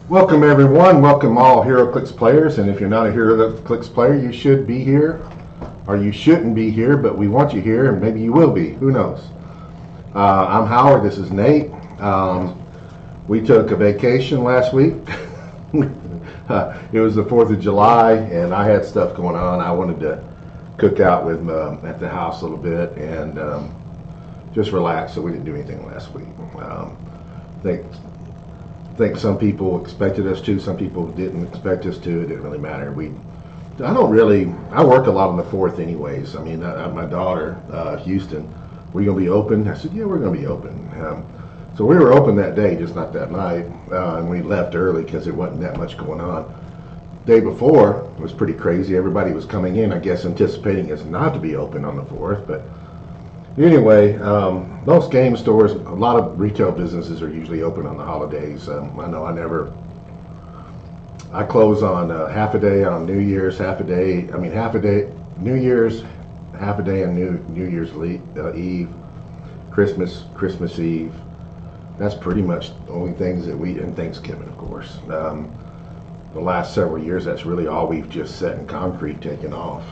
Welcome everyone, welcome all HeroClix players, and if you're not a HeroClix player, you should be here, or you shouldn't be here, but we want you here, and maybe you will be, who knows. I'm Howard, this is Nate. We took a vacation last week. It was the 4th of July, and I had stuff going on. I wanted to cook out with at the house a little bit, and just relax, so we didn't do anything last week. I think some people expected us to, some people didn't expect us to. It didn't really matter. I work a lot on the 4th anyways. I mean, my daughter, Houston, we're going to be open? I said, yeah, we're going to be open. So we were open that day, just not that night, and we left early because there wasn't that much going on. Day before was pretty crazy. Everybody was coming in, I guess, anticipating us not to be open on the 4th, but anyway, most game stores, a lot of retail businesses are usually open on the holidays. I know I close on half a day on New Year's, half a day New Year's, half a day on New Year's Eve, Christmas Eve. That's pretty much the only things that and Thanksgiving, of course. The last several years, that's really all we've just set in concrete, taken off.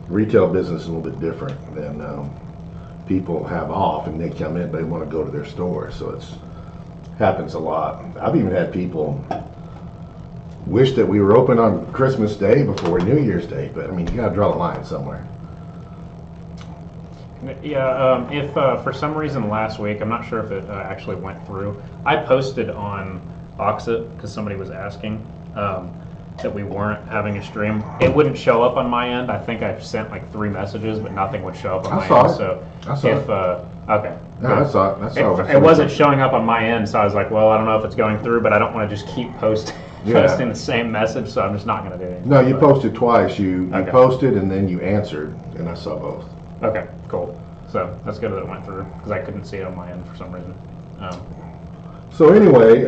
Retail business is a little bit different than people have off and they come in, they want to go to their store, so it happens a lot. I've even had people wish that we were open on Christmas Day before New Year's Day, but I mean, you got to draw the line somewhere. Yeah, if for some reason last week, I'm not sure if it actually went through, I posted on Auxxit because somebody was asking that we weren't having a stream. It wouldn't show up on my end. I think I sent like 3 messages, but nothing would show up on my end. So I saw it. Okay. Yeah, I saw it. It wasn't showing up on my end, so I was like, well, I don't know if it's going through, but I don't want to just keep posting the same message, so I'm just not going to do anything. No, you posted twice. You posted and then you answered, and I saw both. Okay, cool. So that's good that it went through because I couldn't see it on my end for some reason. So anyway,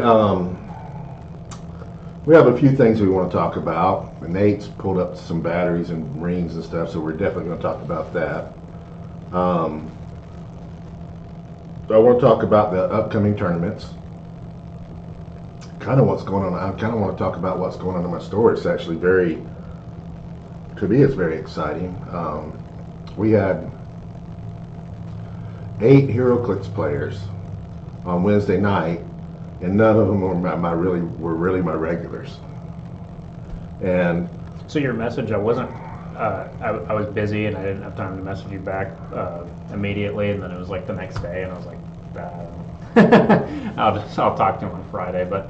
we have a few things we want to talk about. Nate's pulled up some batteries and rings and stuff, so we're definitely going to talk about that. I want to talk about the upcoming tournaments. Kind of what's going on. I kind of want to talk about what's going on in my store. It's actually to me, it's very exciting. We had 8 HeroClix players on Wednesday night, and none of them were really my regulars. And so your message, I wasn't. I was busy and I didn't have time to message you back immediately, and then it was like the next day, and I was like, I'll talk to him on Friday. But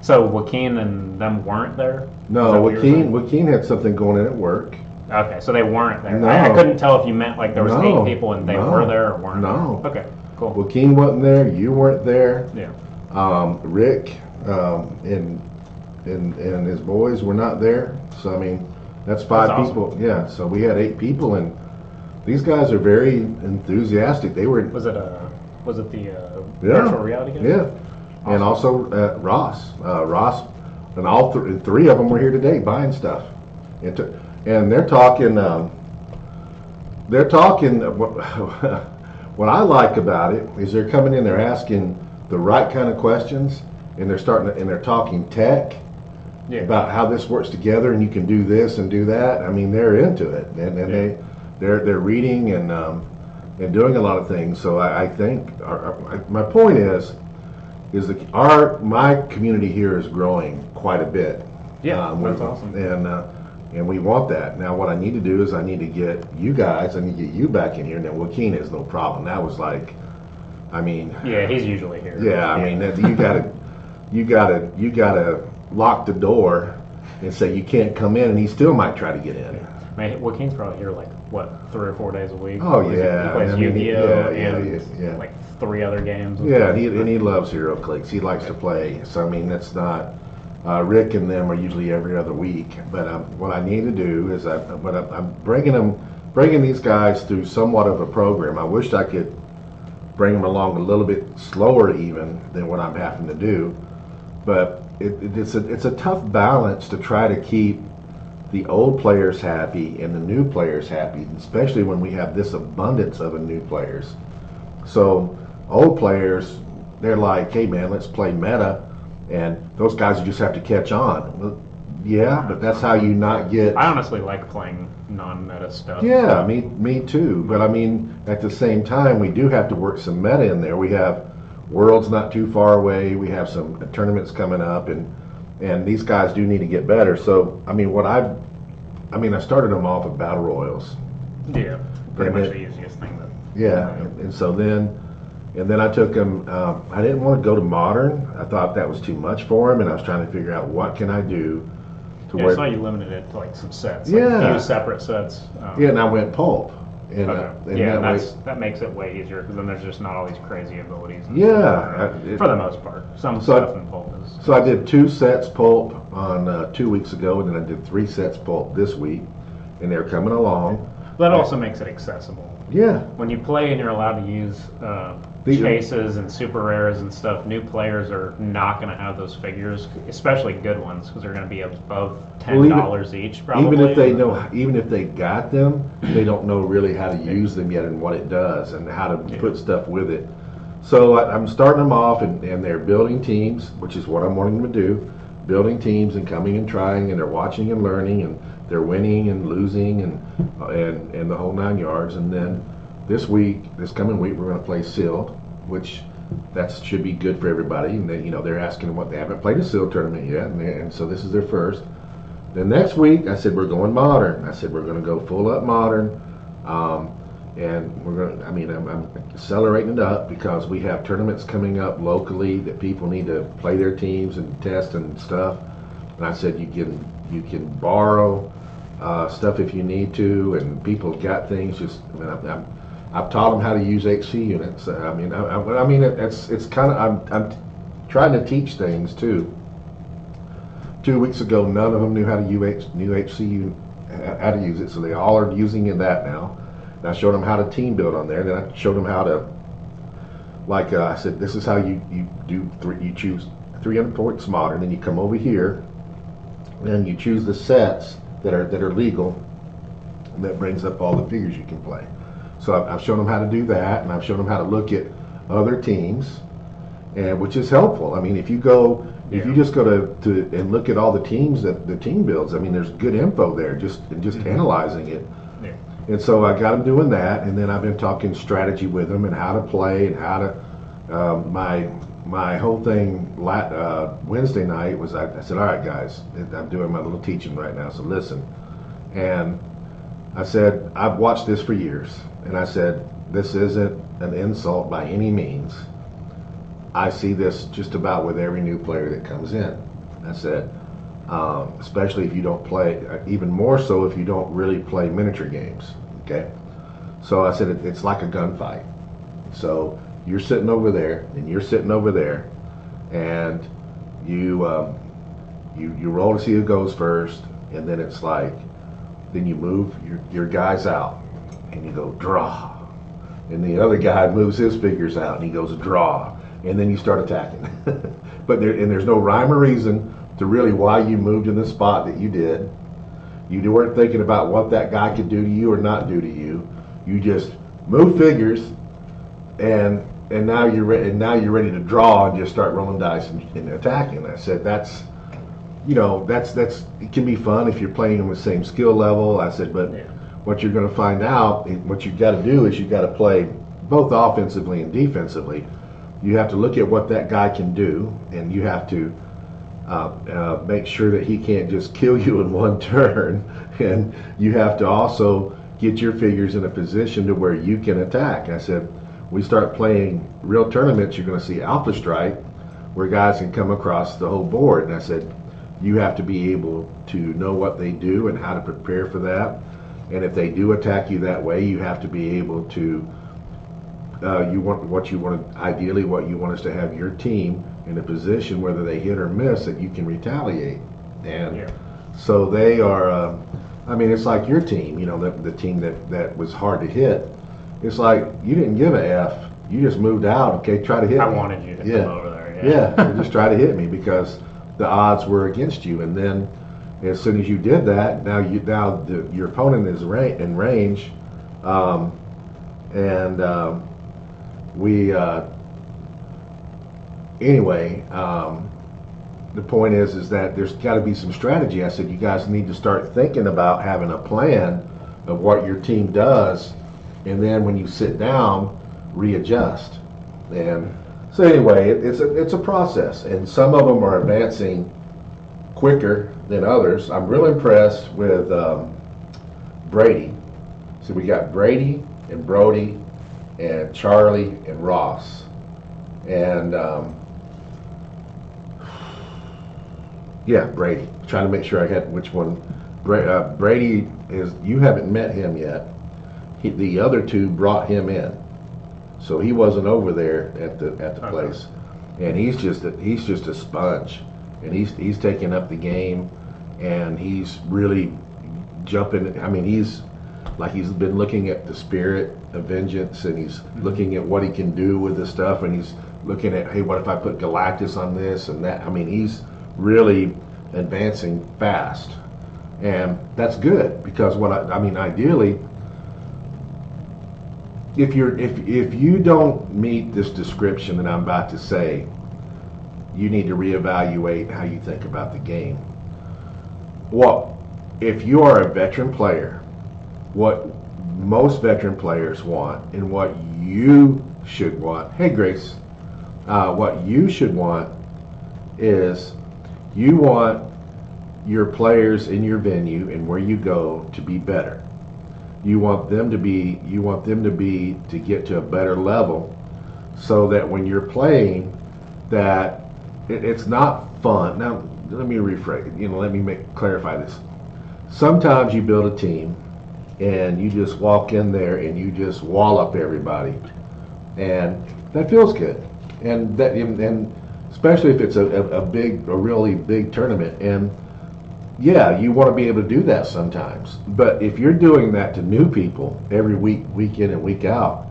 so Joaquin and them weren't there? No, Joaquin had something going in at work. Okay, so they weren't there. No. I couldn't tell if you meant like there was 8 people and they were there or weren't. No. There. Okay, cool. Joaquin wasn't there. You weren't there. Yeah. Rick and his boys were not there. So I mean, that's 5 people. Awesome. Yeah. So we had 8 people, and these guys are very enthusiastic. They were. Was it the virtual reality game? Yeah. Awesome. And also Ross, and all 3 of them were here today buying stuff, and they're talking. What I like about it is they're coming in, they're asking the right kind of questions, and they're talking tech about how this works together, and you can do this and do that. I mean, they're into it, and they're reading and doing a lot of things. So I think my point is that my community here is growing quite a bit. Yeah, that's awesome. And we want that. Now what I need to do is I need to get you back in here. Now Joaquin is no problem. That was like, I mean. Yeah, he's usually here. Yeah, I mean, you gotta lock the door and say you can't come in, and he still might try to get in. Man, Joaquin's probably here like what, 3 or 4 days a week. Oh yeah, he plays Yu-Gi-Oh and like 3 other games. Yeah, and he loves HeroClix. He likes to play. So I mean, that's not. Rick and them are usually every other week, but what I need to do is I'm bringing these guys through somewhat of a program. I wish I could bring them along a little bit slower even than what I'm having to do, but it's a tough balance to try to keep the old players happy and the new players happy, especially when we have this abundance of new players. So old players, they're like, hey man, let's play meta. and those guys you just have to catch on. Well, yeah, but that's how you not get. I honestly like playing non-meta stuff. Yeah, me too. But I mean, at the same time, we do have to work some meta in there. We have Worlds not too far away. We have some tournaments coming up, and these guys do need to get better. So I mean, I started them off with battle royals. Yeah, pretty much the easiest thing. Yeah, and so then I took them. I didn't want to go to modern. I thought that was too much for them, and I was trying to figure out what can I do to Yeah, where. I saw you limited it to like some sets. Yeah. Like a few separate sets. Yeah, and I went pulp. And, Okay. and Yeah, that that makes it way easier because then there's just not all these crazy abilities. And Yeah, stuff, for the most part. Some So stuff in pulp is. So I did 2 sets pulp on 2 weeks ago, and then I did 3 sets pulp this week, and they're coming along. That also makes it accessible. Yeah, When you play and you're allowed to use chases and super rares and stuff, new players are not going to have those figures, especially good ones, because they're going to be above $10 each. Probably. even if they got them, they don't know really how to use them yet and what it does and how to put stuff with it. So I'm starting them off, and they're building teams, which is what I'm wanting them to do. Building teams and coming and trying, and they're watching and learning, and they're winning and losing, and the whole 9 yards. And then this coming week, we're going to play sealed, which that should be good for everybody. And then they're asking what they haven't played a sealed tournament yet, and so this is their first. Then next week, I said we're going modern. I said we're going to go full up modern, and we're going. I'm accelerating it up because we have tournaments coming up locally that people need to play their teams and test and stuff. And I said you can borrow stuff if you need to, and people got things. I've taught them how to use HC units. It's kind of I'm trying to teach things too. 2 weeks ago, none of them knew how to use HC how to use it, so they all are using that now. And I showed them how to team build on there. Then I showed them how to, I said, this is how you choose 300 points modern. Then you come over here, and you choose the sets that are legal, and that brings up all the figures you can play. So I've shown them how to do that, and I've shown them how to look at other teams, and which is helpful. I mean, if you just go to and look at all the teams that the team builds, there's good info there, just analyzing it. Yeah. And so I got them doing that, and then I've been talking strategy with them and how to play and how to. My whole thing Wednesday night was I said, all right, guys, I'm doing my little teaching right now, so listen. And I said, I've watched this for years, and I said, this isn't an insult by any means. I see this just about with every new player that comes in. I said, especially if you don't play, even more so if you don't really play miniature games, okay? So I said, it's like a gunfight. So you're sitting over there, and you're sitting over there, and you roll to see who goes first, and then it's like, then you move your guys out, and you go draw, and the other guy moves his figures out, and he goes draw, and then you start attacking. But there's no rhyme or reason to really why you moved in the spot that you did. You weren't thinking about what that guy could do to you or not do to you. You just move figures, and now you're ready to draw and just start rolling dice and attacking. I said that's it can be fun if you're playing on the same skill level. I said, but what you're going to find out, what you've got to do is you've got to play both offensively and defensively. You have to look at what that guy can do, and you have to make sure that he can't just kill you in one turn. And you have to also get your figures in a position to where you can attack. I said, we start playing real tournaments, you're going to see Alpha Strike, where guys can come across the whole board. And I said, you have to be able to know what they do and how to prepare for that. And if they do attack you that way, you have to be able to. Ideally, what you want is to have your team in a position, whether they hit or miss, that you can retaliate. And so they are. It's like your team. The team that was hard to hit. It's like you didn't give a F. You just moved out. Okay, try to hit me. I wanted you to come over there. Yeah, just try to hit me because the odds were against you. And then, as soon as you did that, your opponent is in range, the point is that there's got to be some strategy. I said you guys need to start thinking about having a plan of what your team does, and then when you sit down, readjust. And so anyway, it's a process, and some of them are advancing quicker than others. I'm real impressed with Brady. So we got Brady and Brody and Charlie and Ross, and yeah, Brady. Trying to make sure I had which one. Brady is. You haven't met him yet. The other two brought him in, so he wasn't over there at the place. And he's just a sponge, and he's taking up the game, and he's really jumping. I mean, he's been looking at the spirit of vengeance, and he's looking at what he can do with this stuff, and he's looking at, hey, what if I put Galactus on this and that? I mean, he's really advancing fast, and that's good because I mean, ideally, if you don't meet this description that I'm about to say, you need to reevaluate how you think about the game. Well, if you are a veteran player, what most veteran players want and what you should want, hey Grace, what you should want is you want your players in your venue and where you go to be better. You want them to get to a better level so that when you're playing that it's not fun. Now let me rephrase it. Let me clarify this. Sometimes you build a team and you just walk in there and you just wallop everybody, and that feels good. And especially if it's a really big tournament. And yeah, you want to be able to do that sometimes. But if you're doing that to new people every week, week in and week out,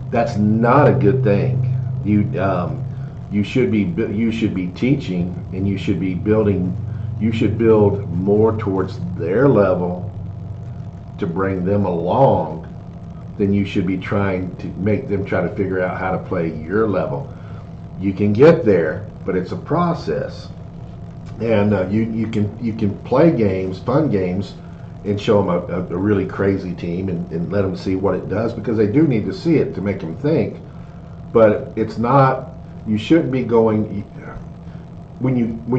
that's not a good thing. You should be teaching, and you should be building. You should build more towards their level to bring them along than you should be trying to make them try to figure out how to play your level. You can get there, but it's a process. And you can play games, fun games, and show them a really crazy team and let them see what it does, because they do need to see it to make them think. But it's not. You shouldn't be going. When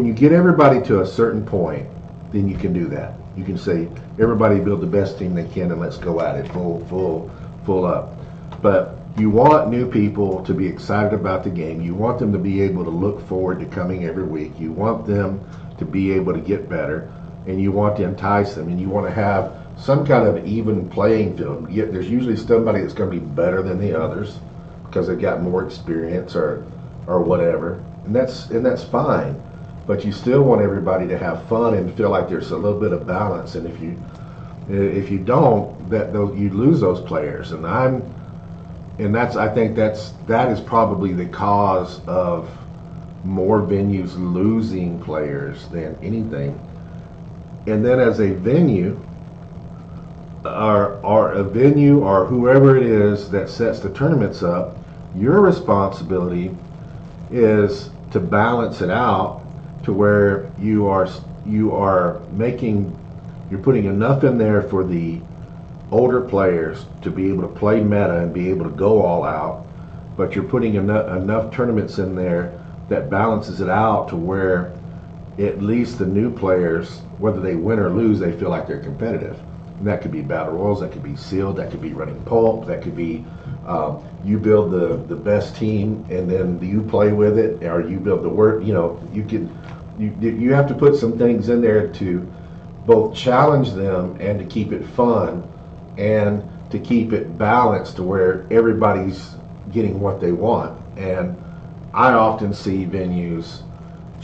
you get everybody to a certain point, then you can do that. You can say everybody build the best team they can and let's go at it full up. But you want new people to be excited about the game. You want them to be able to look forward to coming every week. You want them to be able to get better, and you want to entice them, and you want to have some kind of even playing field. Yet there's usually somebody that's going to be better than the others because they've got more experience or whatever, and that's fine. But you still want everybody to have fun and feel like there's a little bit of balance. And if you don't, you lose those players. I think that is probably the cause of more venues losing players than anything. And then as a venue, or whoever it is that sets the tournaments up, your responsibility is to balance it out to where you're putting enough in there for the older players to be able to play meta and be able to go all out, but you're putting enough tournaments in there that balances it out to where at least the new players, whether they win or lose, they feel like they're competitive. And that could be battle royals, that could be sealed, that could be running pulp, that could be you build the best team and then you play with it, or you build the work. You have to put some things in there to both challenge them and to keep it fun and to keep it balanced to where everybody's getting what they want. And I often see venues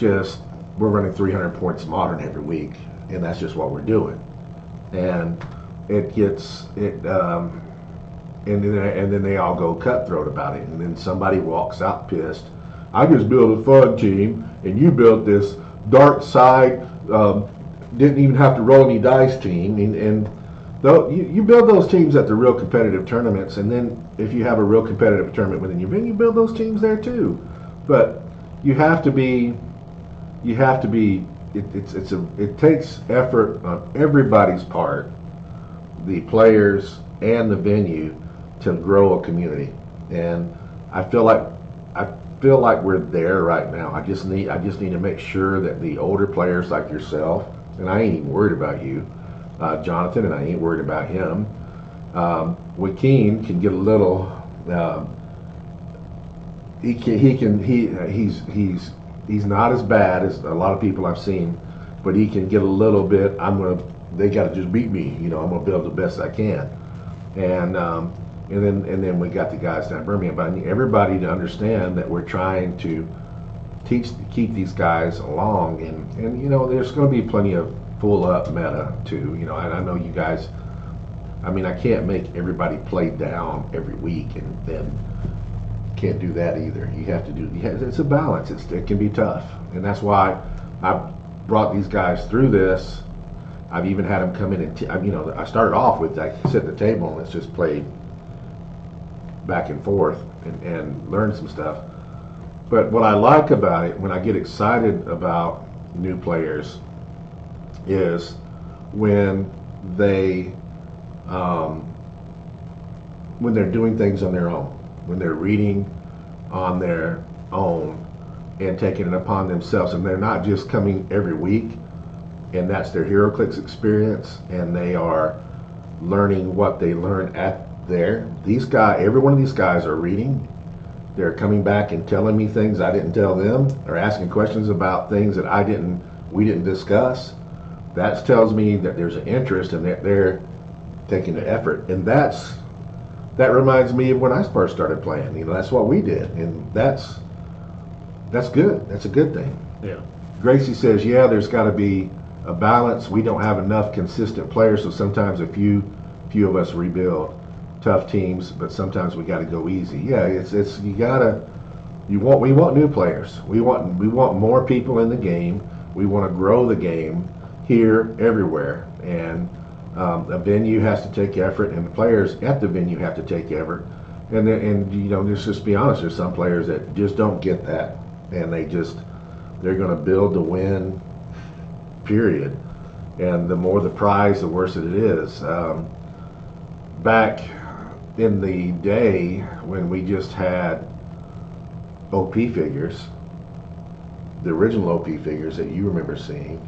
we're running 300 points modern every week, and that's just what we're doing. And and then they all go cutthroat about it, and then somebody walks out pissed. I just built a fun team, and you built this dark side, didn't even have to roll any dice team, and you build those teams at the real competitive tournaments, and then if you have a real competitive tournament within your venue, you build those teams there too. But you have to be you have to be. It takes effort on everybody's part, the players and the venue, to grow a community. And I feel like I feel like we're there right now. I just need to make sure that the older players like yourself, and I ain't even worried about you, Jonathan, and I ain't worried about him. Joaquin can get a little. He's not as bad as a lot of people I've seen, but he can get a little bit. They got to just beat me. I'm gonna build the best I can, and then we got the guys down in Birmingham. But I need everybody to understand that we're trying to keep these guys along, and there's going to be plenty of full up meta too. I know you guys. I mean, I can't make everybody play down every week, and then can't do that either. You have to do. It's a balance. It can be tough, and that's why I brought these guys through this. I've even had them come in and I started off with sit at the table and let's just play back and forth and learn some stuff. But what I like about it, when I get excited about new players, is when they're doing things on their own, when they're reading on their own and taking it upon themselves, and they're not just coming every week and that's their HeroClix experience and they are learning what they learn at there. These guys, every one of these guys are reading. They're coming back and telling me things I didn't tell them, or asking questions about things that we didn't discuss. That tells me that there's an interest and that they're taking the effort, and that reminds me of when I first started playing. That's what we did, and that's good. That's a good thing. Yeah. Gracie says, yeah, there's got to be a balance. We don't have enough consistent players, so sometimes a few of us rebuild tough teams, but sometimes we got to go easy. Yeah, we want new players. We want more people in the game. We want to grow the game here, everywhere, and a venue has to take effort, and the players at the venue have to take effort. And let's just be honest. There's some players that just don't get that, and they're going to build to win. Period. And the more the prize, the worse it is. Back in the day when we just had OP figures, the original OP figures that you remember seeing,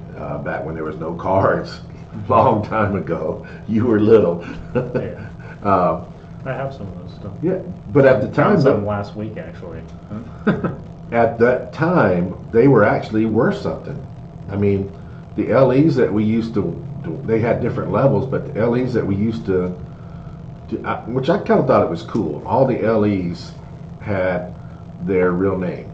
back when there was no cards, long time ago. You were little. Yeah. I have some of those still. Yeah, but at the time, found some last week actually. at that time, they were actually worth something. I mean, the LEs that we used to, they had different levels, but the LEs that we used to, which I kind of thought it was cool. All the LEs had their real name.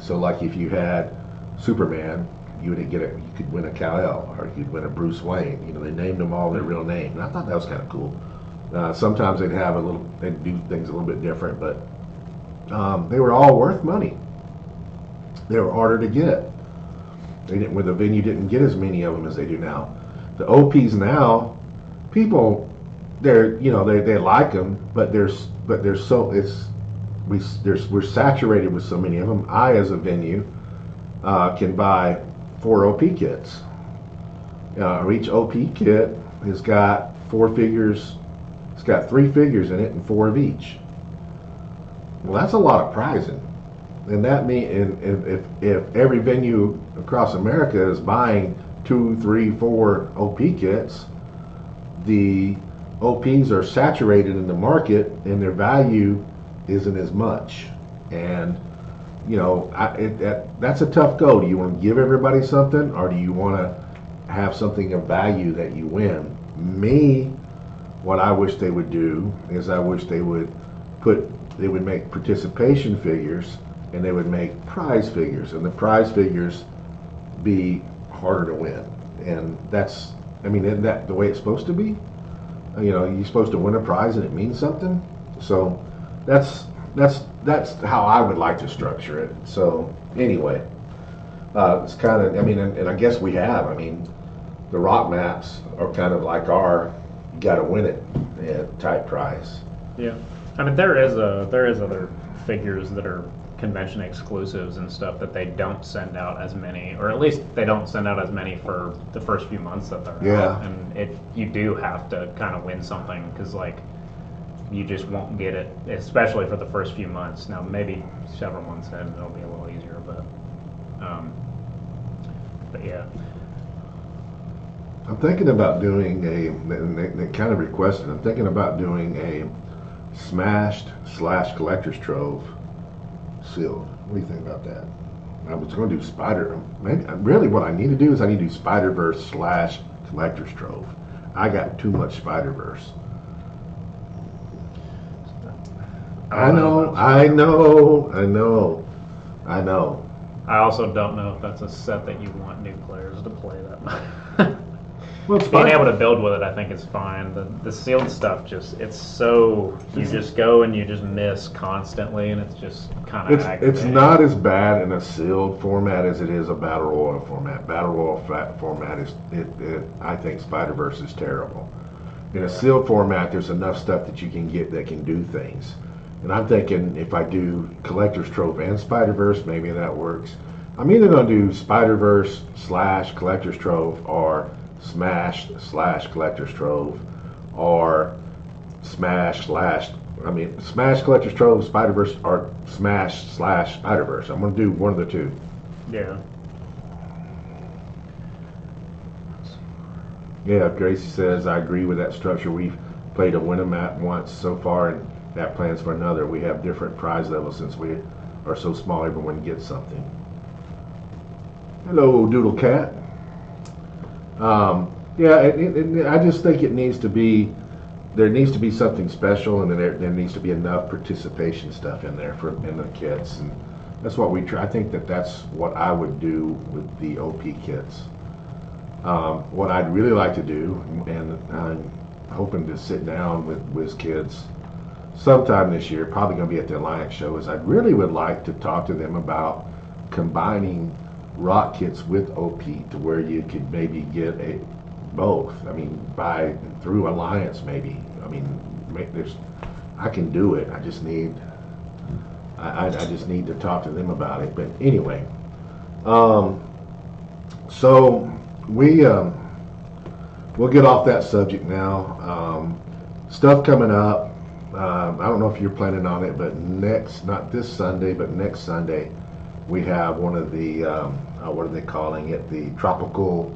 So, like if you had Superman, you could win a Kal-El, or you could win a Bruce Wayne. They named them all their real name, and I thought that was kind of cool. Sometimes they'd do things a little bit different, but they were all worth money. They were harder to get. Where the venue didn't get as many of them as they do now. The OPs now, people, they like them, but we're saturated with so many of them. I, as a venue, can buy 4 OP kits. Each OP kit has got 4 figures. It's got 3 figures in it and 4 of each. Well, that's a lot of prizing. And that means if every venue across America is buying 2, 3, 4 OP kits, the OPs are saturated in the market and their value isn't as much. And that's a tough go. Do you want to give everybody something, or do you want to have something of value that you win? Me, what I wish they would do is I wish they would make participation figures, and they would make prize figures, and the prize figures be harder to win. And isn't that the way it's supposed to be? You're supposed to win a prize and it means something. So that's how I would like to structure it. So anyway, it's kind of, and I guess we have. The rock maps are kind of like our gotta win it type prize. Yeah, there is other figures that are convention exclusives and stuff that they don't send out as many, or at least they don't send out as many for the first few months that they're out. And you do have to kind of win something, because like you just won't get it, especially for the first few months. Now maybe several months in it'll be a little easier, but yeah. I'm thinking about doing they kind of requested, I'm thinking about doing a smashed / collector's trove sealed. What do you think about that? I was going to do really what I need to do is I need to do Spider-Verse / collector's trove. I got too much Spider-Verse. I know. I also don't know if that's a set that you want new players to play that much. Well, being able to build with it, I think is fine. The sealed stuff it's so, you just go and you just miss constantly, and it's just kind of aggravating. It's not as bad in a sealed format as it is a battle royal format. Battle royal format is I think Spider-Verse is terrible. In a sealed format, there's enough stuff that you can get that can do things. And I'm thinking if I do Collector's Trove and Spider-Verse, maybe that works. I'm either going to do Spider-Verse / Collector's Trove, or Smash / Collector's Trove, or Smash Collector's Trove, Spider-Verse, or Smash / Spider-Verse. I'm going to do one of the two. Yeah. Yeah, Gracie says, I agree with that structure. We've played a win map once so far, and that plans for another. We have different prize levels since we are so small, everyone gets something. Hello, Doodle Cat. Yeah, I just think there needs to be something special, and there needs to be enough participation stuff in there in the kits, and that's what we try. I think that's what I would do with the OP kits. What I'd really like to do, and I'm hoping to sit down with WizKids sometime this year, probably going to be at the Alliance show, is I really would like to talk to them about combining rock kits with OP to where you could maybe get both. I mean, through Alliance maybe. I mean, I can do it. I just need to talk to them about it. But anyway, so we'll get off that subject now. Stuff coming up. I don't know if you're planning on it, but not this Sunday, but next Sunday, we have one of the what are they calling it? The tropical.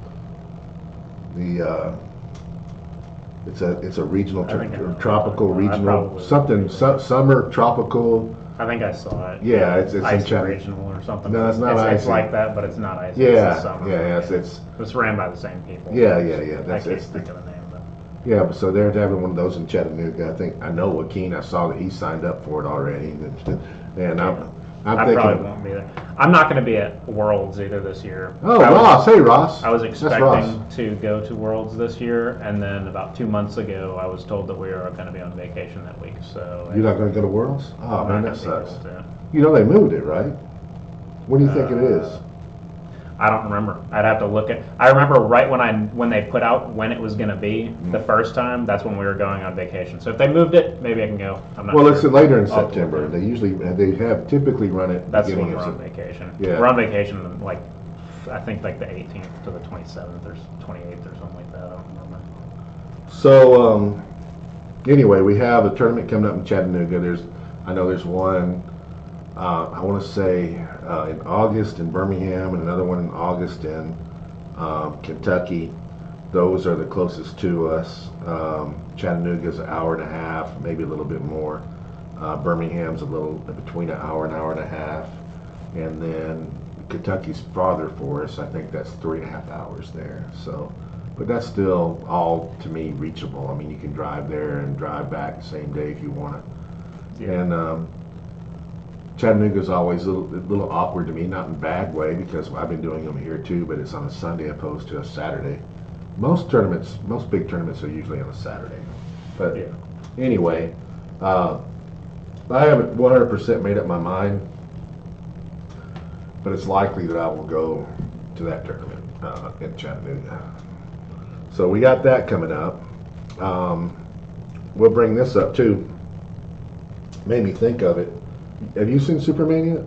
It's a regional tropical regional something summer tropical. I think I saw it. Yeah, it's ice regional or something. No, it's not ice. It's like that, but it's not ice. Yeah, it's ran by the same people. Yeah. I can't think of the name. But. Yeah, so they're having one of those in Chattanooga. I know Joaquin. I saw that he signed up for it already, and I'm thinking, probably won't be there. I'm not going to be at Worlds either this year. Oh, Ross. Hey, Ross. I was expecting to go to Worlds this year, and then about 2 months ago, I was told that we were going to be on vacation that week. So you're not going to go to Worlds? Oh, man, that sucks. You know they moved it, right? What do you think it is? I don't remember. I'd have to look at. I remember right when they put out when it was going to be the first time. That's when we were going on vacation. So if they moved it, maybe I can go. I'm not. Well, sure. it's later in September. They have typically run it. That's when we're on vacation. Yeah. We're on vacation I think the 18th to the 27th or 28th or something like that. I don't remember. So anyway, we have a tournament coming up in Chattanooga. I know there's one. I want to say in August in Birmingham, and another one in August in Kentucky. Those are the closest to us. Chattanooga's an hour and a half, maybe a little bit more. Birmingham's a little between an hour and a half, and then Kentucky's farther for us. I think that's 3.5 hours there. So, but that's still all to me reachable. I mean, you can drive there and drive back the same day if you want it. Yeah. And Chattanooga's always a little awkward to me, not in a bad way, because I've been doing them here too, but it's on a Sunday opposed to a Saturday. Most big tournaments are usually on a Saturday. But anyway, I haven't 100% made up my mind, but it's likely that I will go to that tournament in Chattanooga. So we got that coming up. We'll bring this up too. Made me think of it. Have you seen Superman yet?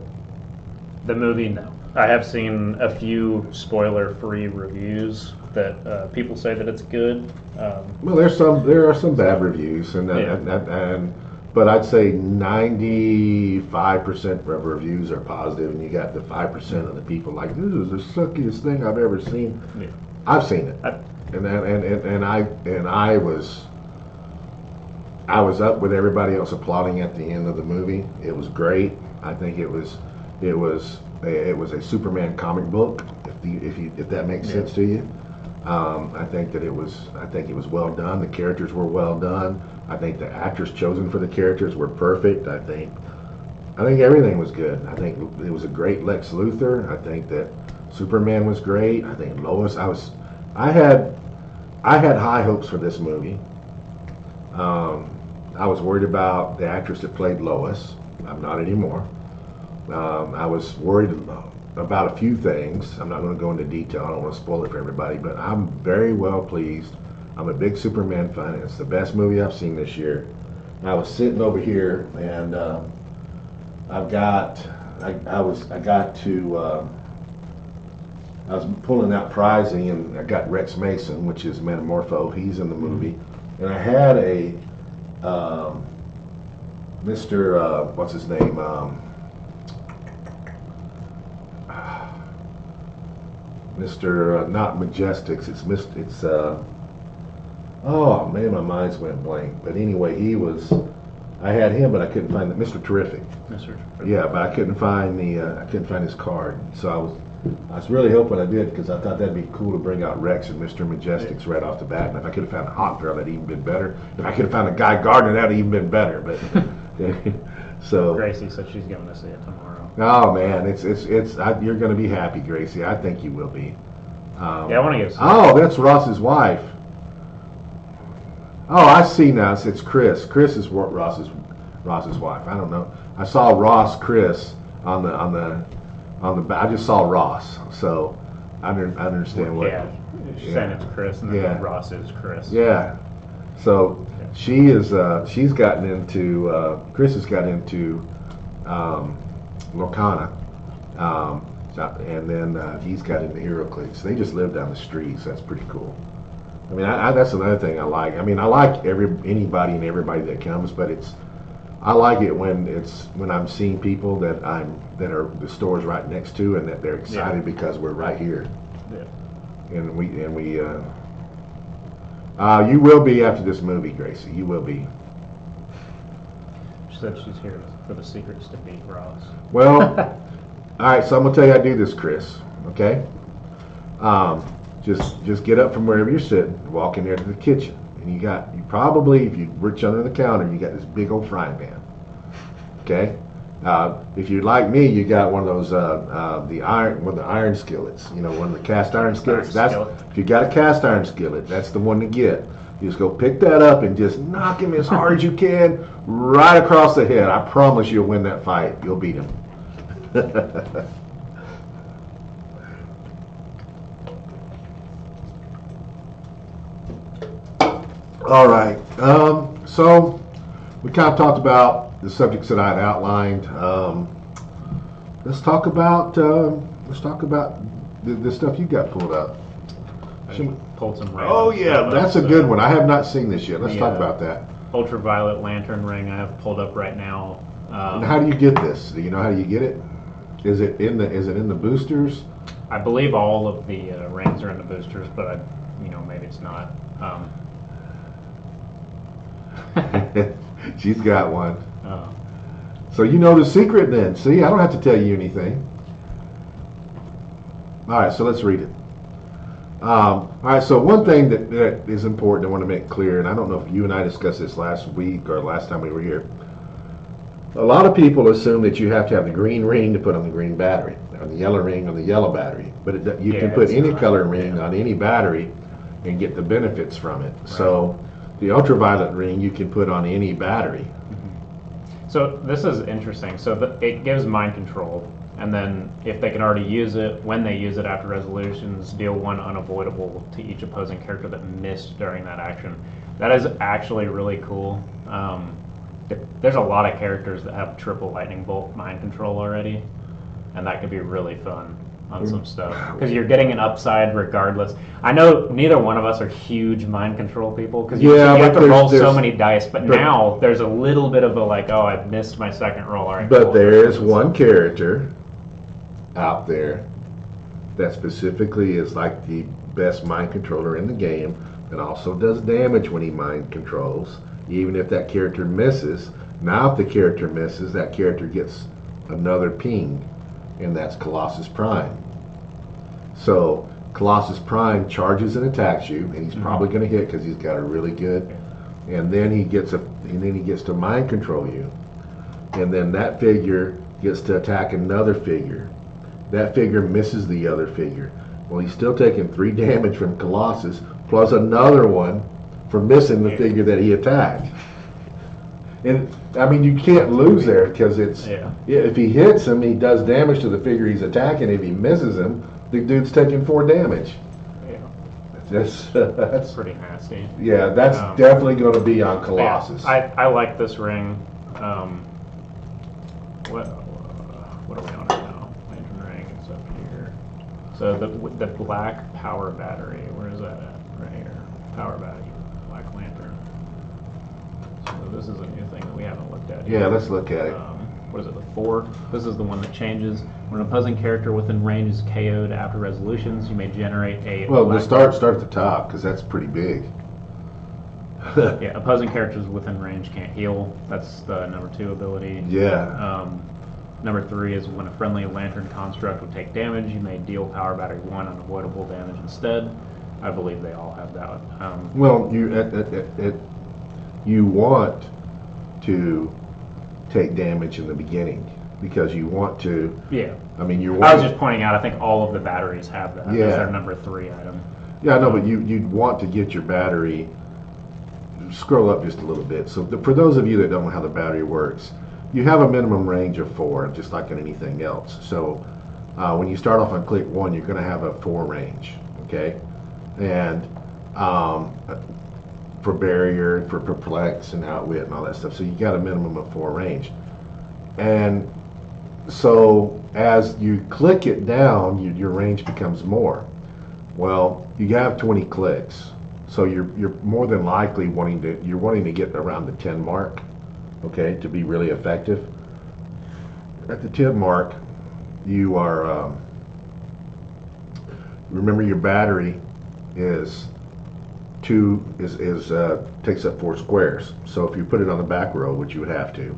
The movie, no. I have seen a few spoiler-free reviews that people say that it's good. Well, there are some bad reviews, but I'd say 95% of reviews are positive, and you got the 5% of the people like, this is the suckiest thing I've ever seen. Yeah. I've seen it, I was up with everybody else applauding at the end of the movie. It was great. I think it was a Superman comic book, if that makes sense to you. I think it was well done. The characters were well done. I think the actors chosen for the characters were perfect. I think everything was good. I think it was a great Lex Luthor. I think that Superman was great. I think Lois. I had high hopes for this movie. I was worried about the actress that played Lois. I'm not anymore. I was worried about a few things. I'm not going to go into detail. I don't want to spoil it for everybody, but I'm very well pleased. I'm a big Superman fan. It's the best movie I've seen this year. I was sitting over here, and I was pulling out prizing, and I got Rex Mason, which is Metamorpho. He's in the movie, and I had a Mr. What's his name? Mr. Not Majestics. It's oh man, my mind's went blank. But anyway, I had him, but I couldn't find Mr. Terrific. Mr. Yeah, but I couldn't find his card. So I was really hoping I did, because I thought that'd be cool to bring out Rex and Mr. Majestics right off the bat. And if I could have found a Hot Girl, that'd even been better. If I could have found a Guy Gardner, that'd even been better. But so Gracie said she's going to see it tomorrow. Oh man, you're going to be happy, Gracie. I think you will be. Yeah, I want to get. Oh, that's Ross's wife. Oh, I see now. It's Chris. Chris is Ross's wife. I don't know. I saw Ross Chris on the. I just saw Ross, so I understand what. Yeah, she's saying it's Chris, and then Ross is Chris. Yeah. So she's gotten into. Chris has got into. Lorcana, and then he's got into HeroClix. They just live down the street, so that's pretty cool. I mean, that's another thing I like. I mean, I like anybody and everybody that comes, but I like it when I'm seeing people that are the store's right next to, and that they're excited because we're right here. Yeah. And we you will be after this movie, Gracie. You will be. She said she's here for the secrets to beat Ross. Well, all right. So I'm gonna tell you how to do this, Chris. Okay. Just get up from wherever you're sitting, walk in there to the kitchen, and you probably, if you reach under the counter, you got this big old frying pan. Okay. If you're like me, you got one of those the iron skillets. You know, one of the cast iron skillets. If you got a cast iron skillet, that's the one to get. You just go pick that up and just knock him as hard as you can right across the head. I promise you'll win that fight. You'll beat him. All right. So we kind of talked about the subjects that I had outlined. Let's talk about the stuff you got pulled up. Pulled some Oh yeah, that's a good one. I have not seen this yet. Let's talk about that. Ultraviolet lantern ring I have pulled up right now. And how do you get this? Do you know how you get it? Is it in the boosters? I believe all of the rings are in the boosters, but maybe it's not. She's got one. Oh. So you know the secret then. See, I don't have to tell you anything. All right, so let's read it. All right, so one thing that is important I want to make clear, and I don't know if you and I discussed this last week or last time we were here. A lot of people assume that you have to have the green ring to put on the green battery, or the yellow ring on the yellow battery. But you can put any color ring on any battery and get the benefits from it. Right. So the ultraviolet ring you can put on any battery. Mm-hmm. So this is interesting. So it gives mind control. And then if they can already use it, when they use it after resolutions, deal one unavoidable to each opposing character that missed during that action. That is actually really cool. There's a lot of characters that have triple lightning bolt mind control already. and that could be really fun on some stuff because you're getting an upside regardless. I know neither one of us are huge mind control people because you have to roll so many dice, but now there's a little bit of a like, oh, I missed my second roll. All right, but cool. There is one character out there that specifically is like the best mind controller in the game and also does damage when he mind controls, even if that character misses. Now if the character misses, that character gets another ping, and that's Colossus Prime. So Colossus Prime charges and attacks you, and he's probably going to hit because he's got a really good. And then he gets to mind control you, and then that figure gets to attack another figure. That figure misses the other figure. Well, he's still taking 3 damage from Colossus plus another one for missing the figure that he attacked. And I mean, you can't lose there because it's if he hits him, he does damage to the figure he's attacking. If he misses him, the dude's taking 4 damage. Yeah, that's pretty nasty. Yeah, that's definitely going to be on Colossus. Yeah, I like this ring. What are we on right now? Lantern ring is up here. So the black power battery. Where is that at? Right here. Power battery. Black lantern. So this is a new thing that we haven't looked at yet. Yeah, let's look at it. What is it, the 4? This is the one that changes. When an opposing character within range is KO'd after resolutions, you may generate a... Well, let's start at the top, because that's pretty big. Yeah, opposing characters within range can't heal. That's the number 2 ability. Yeah. Number 3 is when a friendly lantern construct would take damage, you may deal power battery 1 unavoidable damage instead. I believe they all have that. Well, you want to take damage in the beginning because you want to. Yeah. I mean, I was just pointing out. I think all of the batteries have that. Yeah. That's their number 3 item. Yeah, I know, but you'd want to get your battery. Scroll up just a little bit. So for those of you that don't know how the battery works, you have a minimum range of 4, just like in anything else. So when you start off on click 1, you're going to have a 4 range, okay? And for barrier, for perplex, and outwit, and all that stuff. So you got a minimum of 4 range. And so as you click it down, your range becomes more. Well, you have 20 clicks. So you're more than likely wanting to get around the 10 mark, okay, to be really effective. At the 10 mark, you are remember your battery takes up 4 squares. So if you put it on the back row, which you would have to,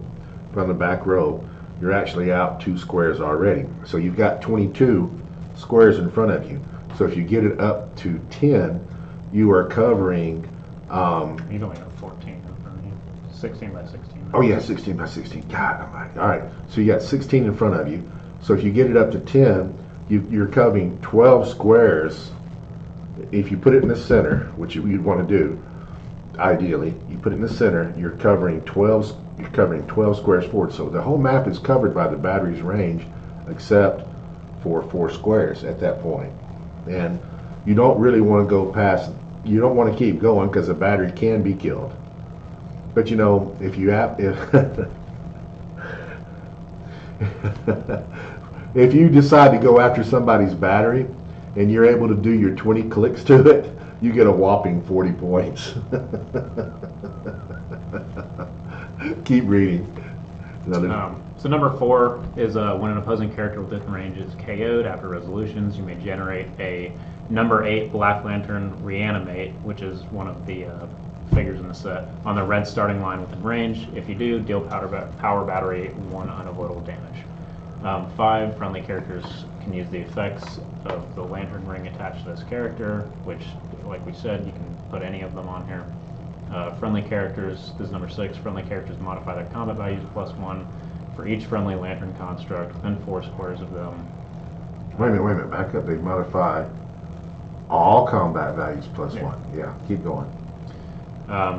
put on the back row, you're actually out 2 squares already. So you've got 22 squares in front of you. So if you get it up to 10, you are covering. You've only got 14 in front of you. 16 by 16. Oh yeah, 16 by 16. God, I'm like, all right. So you got 16 in front of you. So if you get it up to 10, you're covering 12 squares. If you put it in the center, which you'd want to do, ideally, you put it in the center. You're covering 12. You're covering 12 squares forward. So the whole map is covered by the battery's range, except for 4 squares at that point. And you don't really want to go past. You don't want to keep going because the battery can be killed. But you know, if if you decide to go after somebody's battery and you're able to do your 20 clicks to it, you get a whopping 40 points. Keep reading. So number 4 is when an opposing character within range is KO'd after resolutions, you may generate a number 8 Black Lantern Reanimate, which is one of the figures in the set, on the red starting line within range. If you do, deal power battery 1 unavoidable damage. 5 friendly characters can use the effects of the lantern ring attached to this character, which, like we said, you can put any of them on here. Friendly characters, this is number 6, friendly characters modify their combat values +1 for each friendly lantern construct within 4 squares of them. Wait a minute, back up. They modify all combat values +1. Yeah, keep going.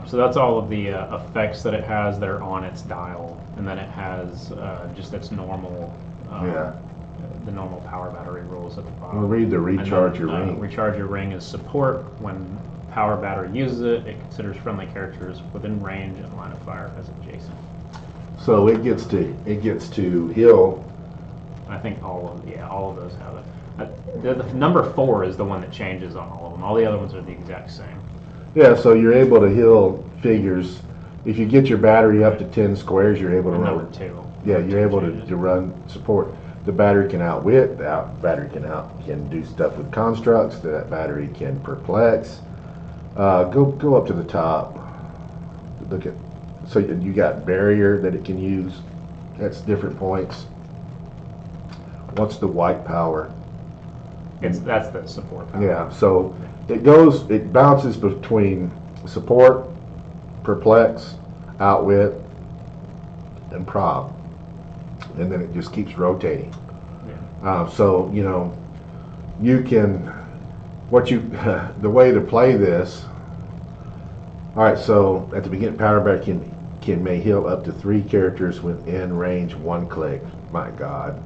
So that's all of the effects that it has that are on its dial, and then it has just its normal, the normal power battery rules at the bottom. We'll read the recharge your ring. Recharge your ring is support. When power battery uses it, it considers friendly characters within range and line of fire as adjacent. So it gets to heal I think all of those have it. The number 4 is the one that changes on all of them. All the other ones are the exact same. Yeah, so you're able to heal figures. If you get your battery up to 10 squares, you're able to And run. number 2. Yeah, you're able changes. to run support. The battery can outwit. The battery can do stuff with constructs. That battery can perplex. Go up to the top. Look at. So you got barrier that it can use. That's different points. What's the white power? That's the support power. Yeah, so it bounces between support, perplex, outwit, and prob, and then it just keeps rotating. Yeah. So you can the way to play this. All right, so at the beginning, power battery may heal up to 3 characters within range 1 click. My God.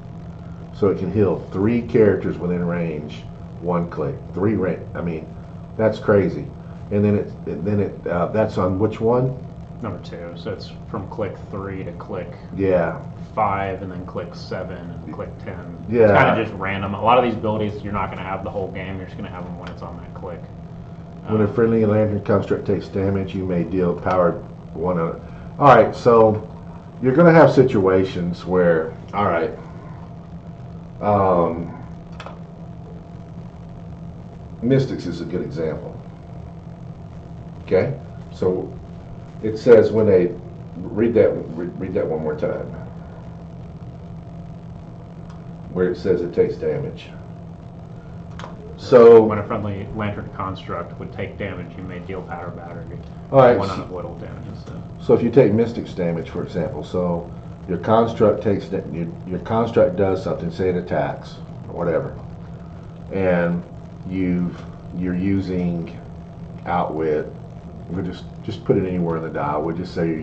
So it can heal 3 characters within range 1 click. 3 range. I mean, that's crazy. And then that's on which one? Number 2. So it's from click 3 to click Yeah. 5, and then click 7 and click 10. Yeah. It's kind of just random. A lot of these abilities you're not going to have the whole game. You're just going to have them when it's on that click. When a friendly lantern construct takes damage, you may deal power 1 on it. All right, so you're going to have situations where, all right, Mystics is a good example. Okay, so it says when a read that one more time, where it says it takes damage. So when a friendly lantern construct would take damage, you may deal power battery. All right, 1 unavoidable damage instead. so if you take Mystics damage, for example, so your construct your construct does something, say it attacks or whatever, and you're using outwit. We'll just put it anywhere in the dial. We'll just say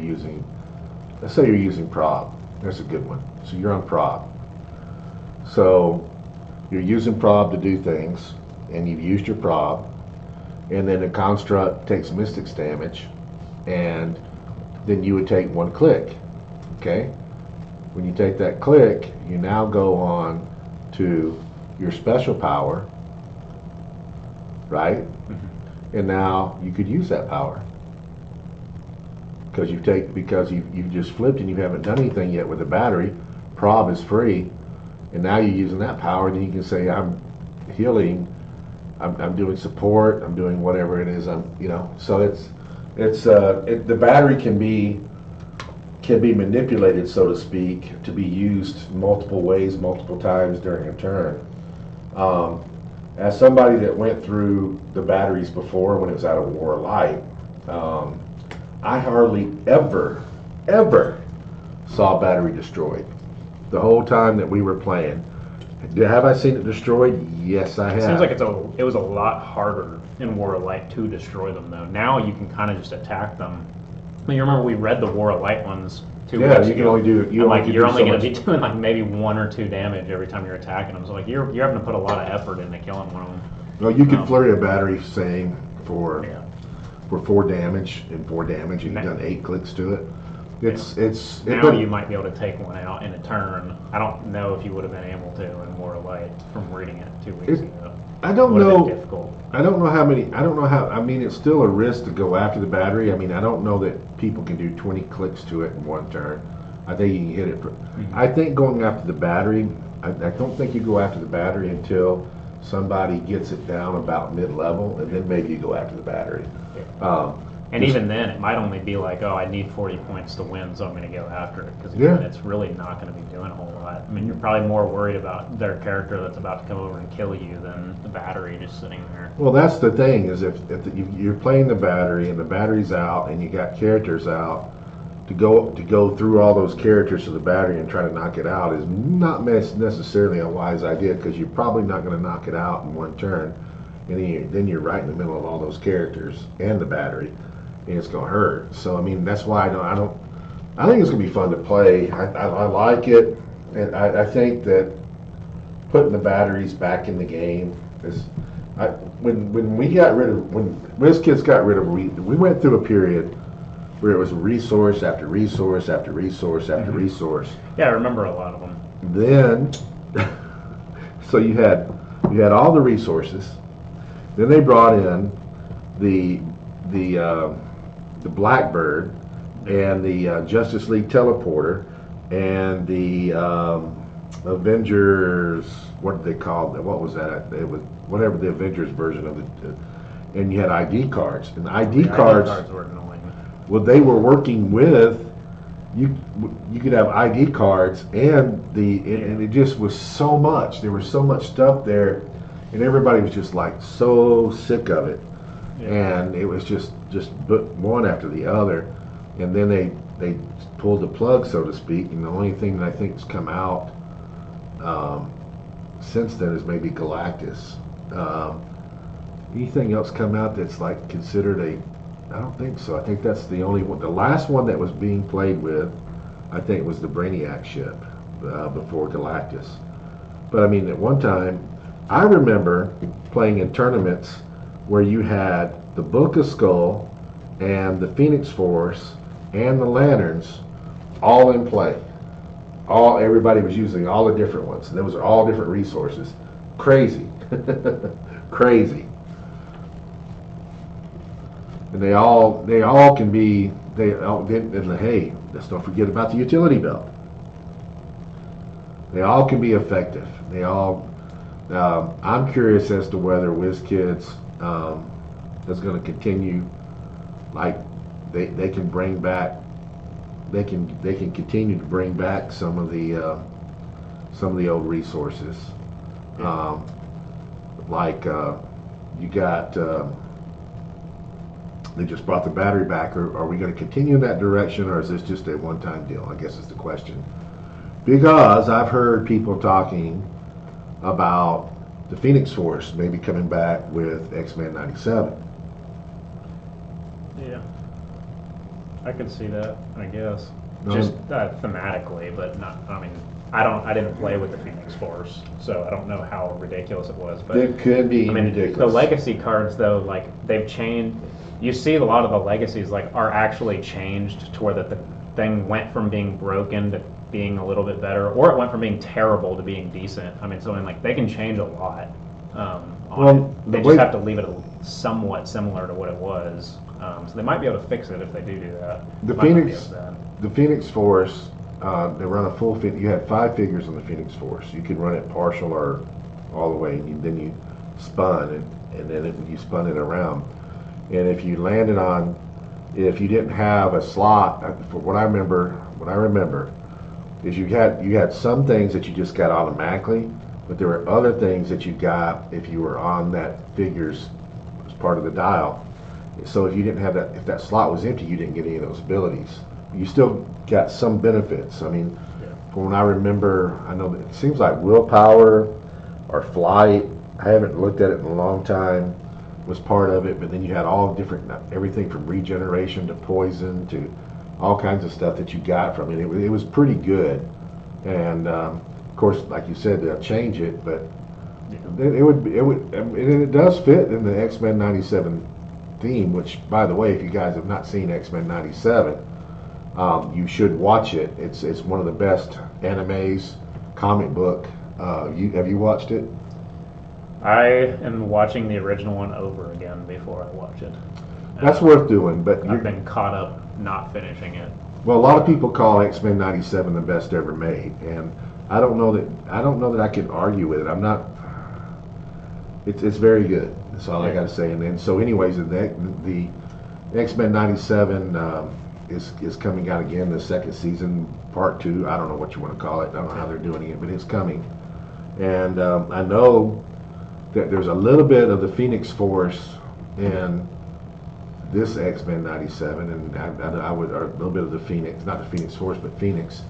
let's say you're using prob. That's a good one. So you're on prob. So you're using prob to do things, and you've used your prob, and then the construct takes Mystics damage, and then you would take 1 click. Okay? When you take that click, you now go on to your special power, right? Mm-hmm. And now you could use that power because you've just flipped and you haven't done anything yet with the battery. Prob is free, and now you're using that power. Then you can say, I'm healing, I'm doing support, I'm doing whatever it is. So the battery can be manipulated, so to speak, to be used multiple ways, multiple times during a turn. As somebody that went through the batteries before when it was out of War Light, I hardly ever saw a battery destroyed. The whole time that we were playing. Have I seen it destroyed? Yes, I have. It seems like it was a lot harder in War of Light to destroy them, though. Now you can kind of just attack them. I mean, you remember we read the War of Light ones 2 weeks ago. Yeah, you can only do. You're only going to be doing like maybe 1 or 2 damage every time you're attacking them. So like you're having to put a lot of effort into killing one of them. Well, you could flurry a battery, saying for 4 damage, and you've done 8 clicks to it. You might be able to take one out in a turn. I don't know if you would have been able to in War of Light from reading it 2 weeks ago. I don't know. Difficult. I don't know how many. I don't know how. I mean, it's still a risk to go after the battery. I mean, I don't know that people can do 20 clicks to it in 1 turn. I think you can hit it. Mm-hmm. I think going after the battery. I don't think you go after the battery until somebody gets it down about mid-level, and then maybe you go after the battery. Yeah. And even then, it might only be like, oh, I need 40 points to win, so I'm going to go after it. Because it's really not going to be doing a whole lot. I mean, you're probably more worried about their character that's about to come over and kill you than the battery just sitting there. Well, that's the thing, is if you're playing the battery and the battery's out and you got characters out, to go through all those characters to the battery and try to knock it out is not necessarily a wise idea, because you're probably not going to knock it out in 1 turn. And then you're right in the middle of all those characters and the battery. And it's gonna hurt. So I mean, that's why I think it's gonna be fun to play. I like it, and I think that putting the batteries back in the game is. When WizKids got rid of, we went through a period where it was resource after resource after resource after resource. Yeah, I remember a lot of them. Then So you had all the resources. Then they brought in the the uh, the Blackbird and the Justice League teleporter and the Avengers. What did they call it? What was that? It was whatever the Avengers version of it. And you had ID cards, and the ID cards. ID cards were annoying. Well, they were working with you. You could have ID cards, and and it just was so much. There was so much stuff there, and everybody was just like so sick of it, and it was just one after the other, and then they pulled the plug, so to speak. And the only thing that I think has come out since then is maybe Galactus. Anything else come out that's like considered a? I don't think so. I think that's the only one. The last one that was being played with, I think, was the Brainiac ship before Galactus. But I mean, at one time, I remember playing in tournaments where you had the Book of Skull and the Phoenix Force and the Lanterns all in play. Everybody was using all the different ones, and those are all different resources. Crazy, crazy. And they all can be, and hey, let's don't forget about the utility belt. They all can be effective. I'm curious as to whether WizKids is going to continue, like they can bring back, they can continue to bring back some of the old resources. You got. They just brought the battery back. Are we going to continue in that direction, or is this just a one-time deal? I guess is the question. Because I've heard people talking about the Phoenix Force maybe coming back with X-Men 97. Yeah, I could see that. I guess just thematically, but not. I mean, I didn't play with the Phoenix Force, so I don't know how ridiculous it was. But it could be ridiculous. The legacy cards, though, like they've changed. You see a lot of the legacies like are actually changed to where the thing went from being broken to being a little bit better, or it went from being terrible to being decent. I mean, so like they can change a lot. They just have to leave it somewhat similar to what it was. So they might be able to fix it if they do that. The Phoenix Force, they run a full fit. You had 5 figures on the Phoenix Force. You could run it partial or all the way, and then you spun, and then you spun it around. And if you landed on, if you didn't have a slot, what I remember is you had some things that you just got automatically, but there were other things that you got if you were on that figures as part of the dial. So if you didn't have that, if that slot was empty, you didn't get any of those abilities. You still got some benefits. I mean, from when I remember, I know that it seems like willpower or flight. I haven't looked at it in a long time. Was part of it, but then you had all different, everything from regeneration to poison to all kinds of stuff that you got from it. It was pretty good, and of course, like you said, they'll change it, but it does fit in the X-Men 97 theme. Which, by the way, if you guys have not seen X-Men 97, you should watch it. It's one of the best animes, comic book. Have you watched it? I am watching the original one over again before I watch it. That's worth doing, but I've been caught up not finishing it. Well, a lot of people call X-Men 97 the best ever made, and I don't know that I can argue with it. I'm not. It's very good. That's all I got to say. And then so, anyways, the X-Men 97 is coming out again. The second season, part 2. I don't know what you want to call it. I don't know how they're doing it, but it's coming. And I know that there's a little bit of the Phoenix Force in this X-Men 97, and I would, or a little bit of the Phoenix, not the Phoenix Force, but Phoenix.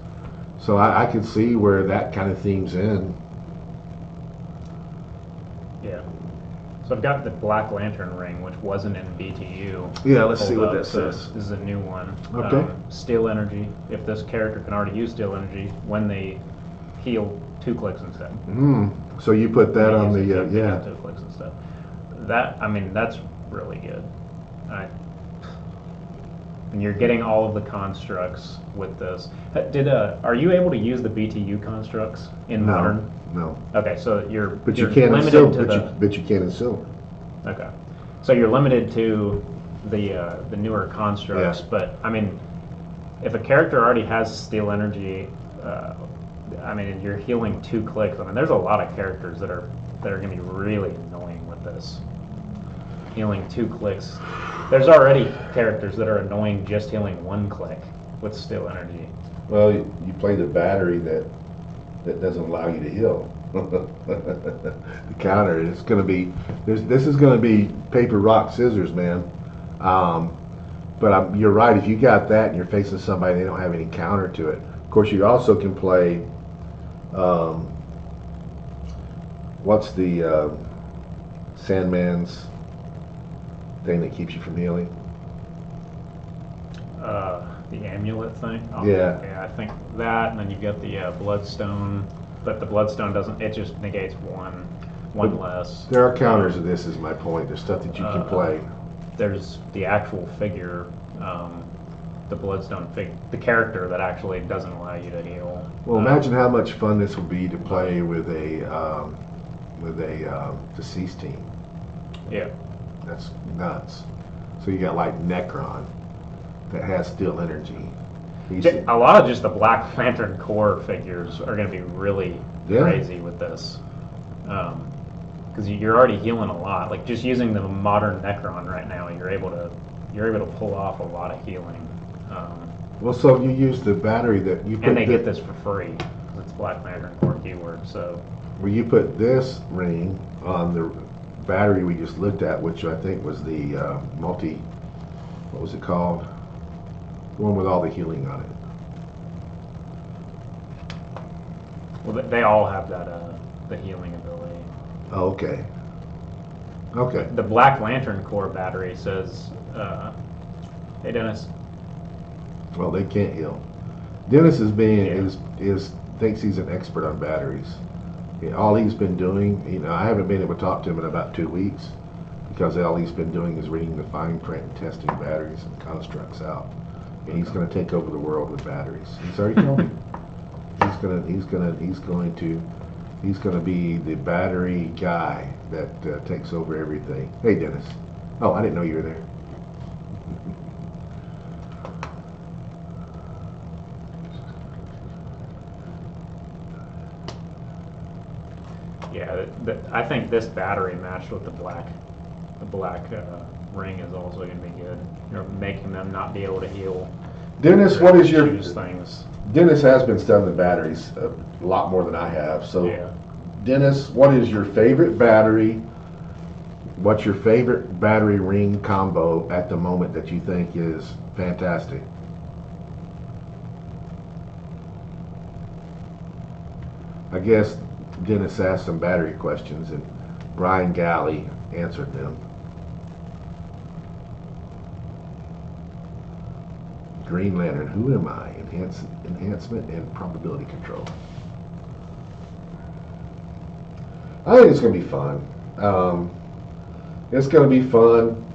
So I can see where that kind of theme's in. Yeah. So I've got the Black Lantern ring, which wasn't in BTU. Yeah, let's see what that says. This is a new one. Okay. Steel energy. If this character can already use steel energy, when they heal 2 clicks instead. So you put that on the 2 clicks instead. That's really good. and you're getting all of the constructs with this. Are you able to use the BTU constructs in modern? No. Okay, so But you're you can in limited silver. to But you can in silver. Okay, so you're limited to the newer constructs. Yeah. But I mean, if a character already has steel energy, I mean, and you're healing 2 clicks. I mean, there's a lot of characters that are going to be really annoying with this. Healing 2 clicks. There's already characters that are annoying just healing 1 click with steel energy. Well, you play the battery that doesn't allow you to heal. The counter, it's going to be this is going to be paper, rock, scissors, man. But you're right. If you got that and you're facing somebody, they don't have any counter to it. Of course, you also can play. What's the Sandman's thing that keeps you from healing? The amulet thing? Oh, Yeah. Yeah, I think that, and then you've got the bloodstone, but the bloodstone doesn't, it just negates one less. There are counters to this, is my point. There's stuff that you can play. There's the actual figure, the bloodstone the character that actually doesn't allow you to heal. Well, imagine how much fun this would be to play with a deceased team. Yeah. That's nuts. So you got like Necron that has steel energy. A lot of just the Black Lantern Corps figures are going to be really crazy with this. Because you're already healing a lot. Like just using the modern Necron right now, you're able to pull off a lot of healing. Well, so you use the battery that you put, and they get this for free. It's Black Lantern Corps keyword. So where you put this ring on the battery we just looked at, which I think was the what was it called? The one with all the healing on it. Well, they all have that the healing ability. Oh, okay. Okay. The Black Lantern Corps battery says, "Hey Dennis." Well, they can't heal. Dennis is thinks he's an expert on batteries. All he's been doing, I haven't been able to talk to him in about 2 weeks because all he's been doing is reading the fine print and testing batteries and constructs out. And he's going to take over the world with batteries. He's already told me. He's going to be the battery guy that takes over everything. Hey, Dennis. Oh, I didn't know you were there. Yeah, I think this battery matched with the black ring is also going to be good. You're making them not be able to heal. Dennis, what is your things? Dennis has been studying the batteries a lot more than I have. So, yeah. Dennis, what is your favorite battery? What's your favorite battery ring combo at the moment that you think is fantastic? I guess Dennis asked some battery questions and Brian Galley answered them. Green Lantern, who am I? Enhancement and probability control. I think it's going to be fun. It's going to be fun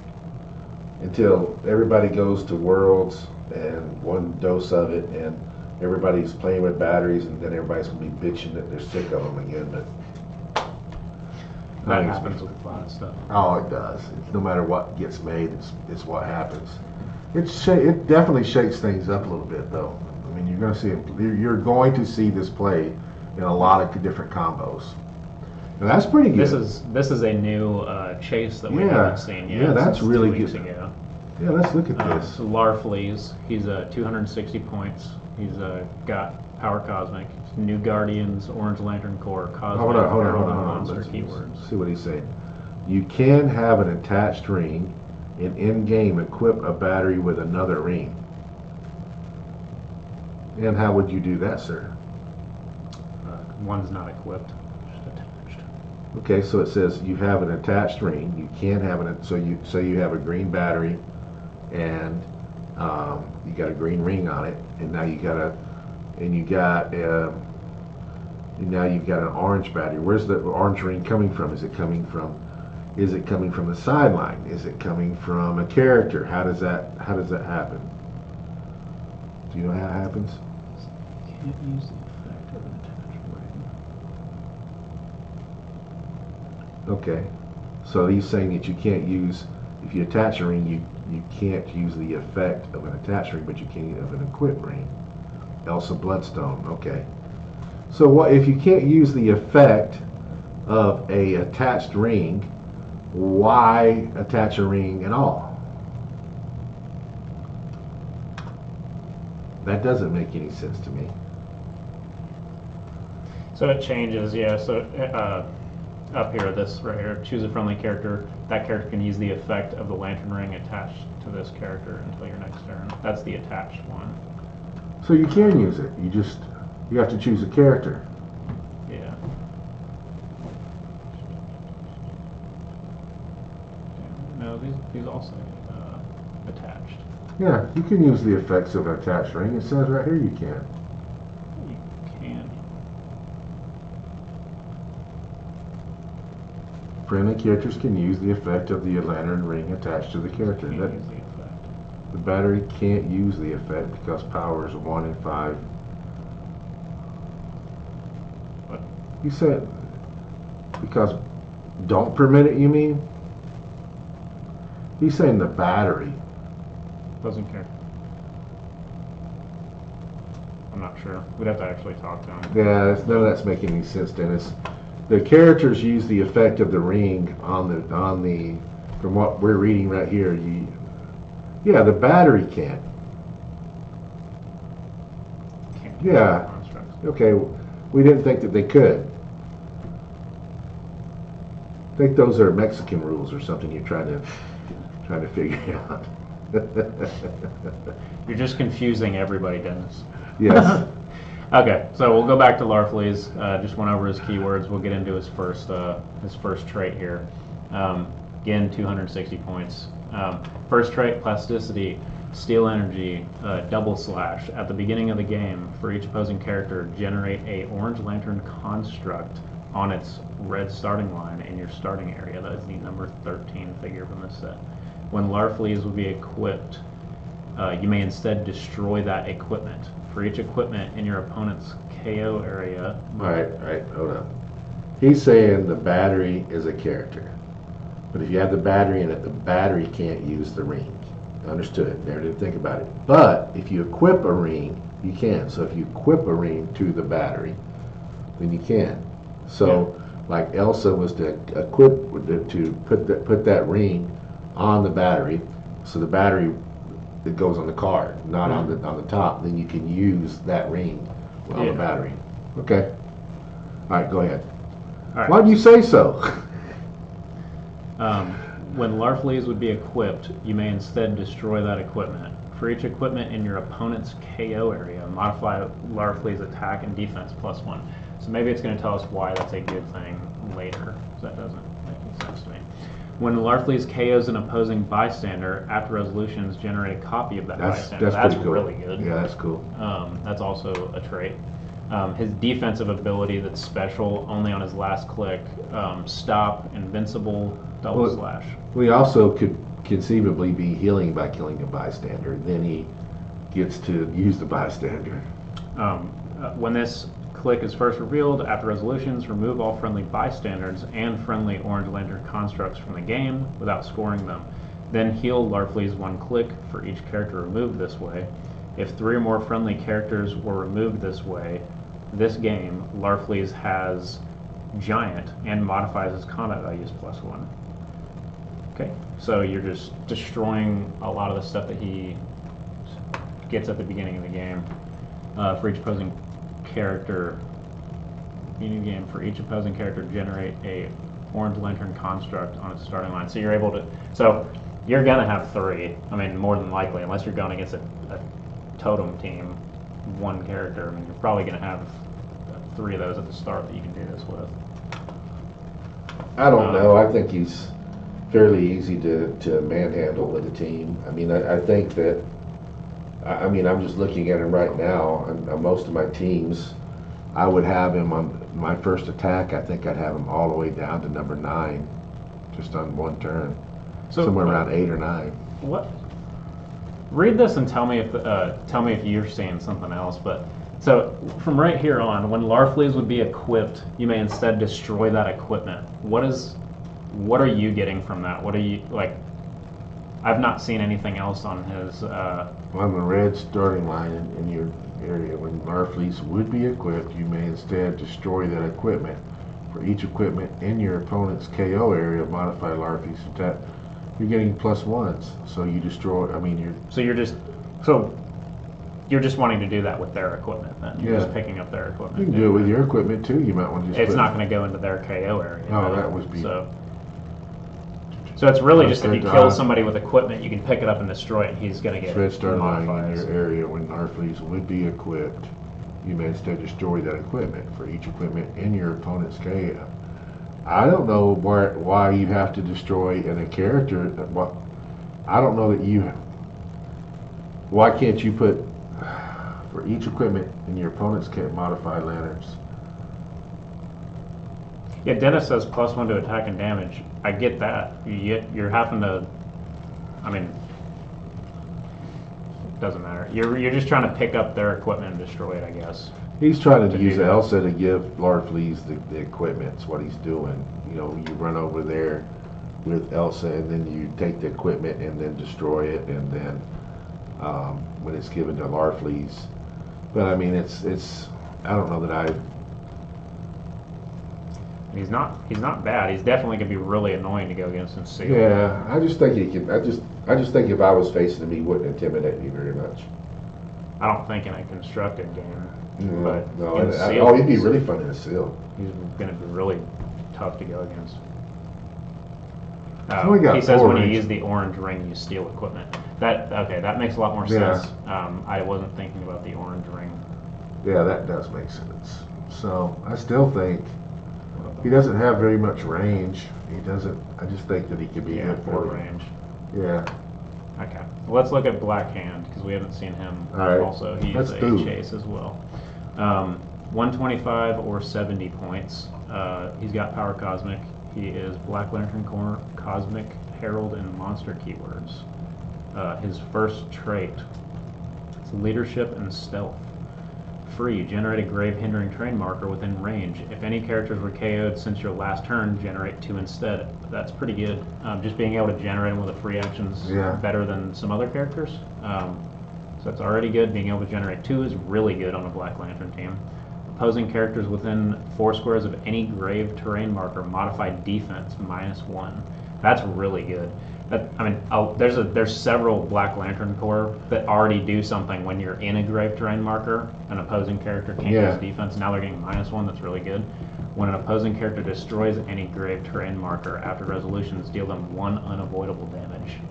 until everybody goes to Worlds and one dose of it and everybody's playing with batteries and then everybody's going to be bitching that they're sick of them again. But that happens with a lot of stuff. Oh, it does. No matter what gets made, it's what happens. It definitely shakes things up a little bit, though. I mean, you're going to see this play in a lot of different combos, and that's pretty good. This is a new chase that we haven't seen yet. Yeah, that's really 2 weeks good. Ago. Yeah, let's look at this. So Larfleeze, he's 260 points. He's got Power Cosmic, New Guardians, Orange Lantern Corps, Cosmic, Hold on. Monster Let's keywords. see what he's saying. You can have an attached ring and in-game equip a battery with another ring. And how would you do that, sir? One's not equipped, just attached. Okay, so it says you have an attached ring. You can have so you have a green battery, and you got a green ring on it, and now you've got an orange battery. Where's the orange ring coming from? Is it coming from the sideline? Is it coming from a character? How does that happen? Do you know how it happens? Can't use the effect of an attached ring. Okay. So he's saying that you can't use, if you attach a ring, you can't use the effect of an attached ring, but you can of an equipped ring. Elsa Bloodstone. Okay. So what if you can't use the effect of a attached ring? Why attach a ring at all? That doesn't make any sense to me. So it changes, yeah. So up here, this right here, choose a friendly character. That character can use the effect of the lantern ring attached to this character until your next turn. That's the attached one. So you can use it. You have to choose a character. Yeah. No, these also attached. Yeah, you can use the effects of an attached ring. It says right here you can. You can. Friendly characters can use the effect of the lantern ring attached to the character. Can't use the effect. The battery can't use the effect because power is 1 in 5. What? You said because don't permit it, you mean? He's saying the battery. Doesn't care. I'm not sure. We'd have to actually talk to him. Yeah, none of that's making any sense, Dennis. The characters use the effect of the ring on the from what we're reading right here. Yeah, the battery can't. Can't Yeah. constructs. Okay, we didn't think that they could. I think those are Mexican rules or something you're trying to figure out. You're just confusing everybody, Dennis. Yes. Okay, so we'll go back to Larfleeze. Just went over his keywords. We'll get into his first trait here. Again, 260 points. First trait, plasticity, steal energy, double slash. At the beginning of the game, for each opposing character, generate a orange lantern construct on its red starting line in your starting area. That is the number 13 figure from this set. When Larfleeze will be equipped, you may instead destroy that equipment. For each equipment in your opponent's KO area. Right, hold on. He's saying the battery is a character. But if you have the battery in it, the battery can't use the ring. Understood. Never did think about it. But if you equip a ring, you can. So if you equip a ring to the battery, then you can. So, like Elsa was to equip to put that ring on the battery, so the battery it goes on the card, not on the top. Then you can use that ring on the battery. Okay. All right, go ahead. All right. Why do you say so? When Larfleeze would be equipped, you may instead destroy that equipment. For each equipment in your opponent's KO area, modify Larfleeze's attack and defense +1. So maybe it's going to tell us why that's a good thing later. So that doesn't make any sense to me. When Larfleeze KOs an opposing bystander, after resolutions, generate a copy of that bystander. That's pretty cool. really good. Yeah, that's cool. That's also a trait. His defensive ability that's special only on his last click. Stop, invincible, double slash. We also could conceivably be healing by killing a bystander. Then he gets to use the bystander. When this click is first revealed, after resolutions, remove all friendly bystanders and friendly orange lantern constructs from the game without scoring them. Then heal Larfleeze 1 click for each character removed this way. If 3 or more friendly characters were removed this way, this game, Larfleeze has Giant and modifies his combat values +1. Okay, so you're just destroying a lot of the stuff that he gets at the beginning of the game. For each opposing character, beginning game, for each opposing character, generate a orange lantern construct on its starting line. So you're able to, so you're gonna have 3. I mean, more than likely, unless you're going against a totem team, 1 character. I mean, you're probably gonna have 3 of those at the start that you can do this with. I don't know. I think he's fairly easy to manhandle with a team. I mean, I think that, I mean, I'm just looking at him right now. On most of my teams, I would have him on my first attack. I think I'd have him all the way down to number 9, just on 1 turn. So somewhere around 8 or 9. What? Read this and tell me if you're seeing something else. But so from right here on, when Larfleeze would be equipped, you may instead destroy that equipment. What are you getting from that? What are you like? I've not seen anything else on his. On the red starting line in your area, when Larfleeze would be equipped, you may instead destroy that equipment. For each equipment in your opponent's KO area, modify Larfleeze attack. You're getting +1s, so you destroy. I mean, you're just wanting to do that with their equipment. Then you're just picking up their equipment. You can do it with your equipment too. You might want to just. It's not going to go into their KO area. Oh, that would be. So it's really just if you kill somebody with equipment, you can pick it up and destroy it, and he's going to get red starting line in modifiers. your area when Larfleeze would be equipped. You may instead destroy that equipment for each equipment in your opponent's KO. I don't know why you have to destroy a character. I don't know that you. Why can't you put for each equipment in your opponent's KO modify lanterns? Yeah, Dennis says +1 to attack and damage. I get that. You're having to. I mean, it doesn't matter. You're just trying to pick up their equipment and destroy it, I guess. He's trying to use Elsa to give Larfleeze the equipment. That's what he's doing. You know, you run over there with Elsa, and then you take the equipment and then destroy it, and then when it's given to Larfleeze. But I mean, it's. I don't know that I. He's not bad. He's definitely gonna be really annoying to go against in sealed. Yeah, I just think he can. I just think if I was facing him, he wouldn't intimidate me very much. I don't think in a constructed game. But no, he'd be really fun in a seal. He's gonna be really tough to go against. He says when you use the orange ring, you steal equipment. That makes a lot more sense. I wasn't thinking about the orange ring. Yeah, that does make sense. So I still think. He doesn't have very much range. He doesn't. I just think that he could be good for range. Yeah. Okay. Well, let's look at Black Hand because we haven't seen him. All right. Also, he's a chase as well. 125 or 70 points. He's got Power Cosmic. He is Black Lantern Corps, Cosmic, Herald, and Monster keywords. His first trait is Leadership and Stealth. Free, generate a grave hindering terrain marker within range. If any characters were KO'd since your last turn, generate 2 instead. That's pretty good. Just being able to generate them with a free action is better than some other characters. So that's already good. Being able to generate 2 is really good on a Black Lantern team. Opposing characters within 4 squares of any grave terrain marker modify defense -1. That's really good. There's several Black Lantern Corps that already do something when you're in a grave terrain marker. An opposing character can't use defense. Now they're getting -1. That's really good. When an opposing character destroys any grave terrain marker after resolutions, deal them 1 unavoidable damage.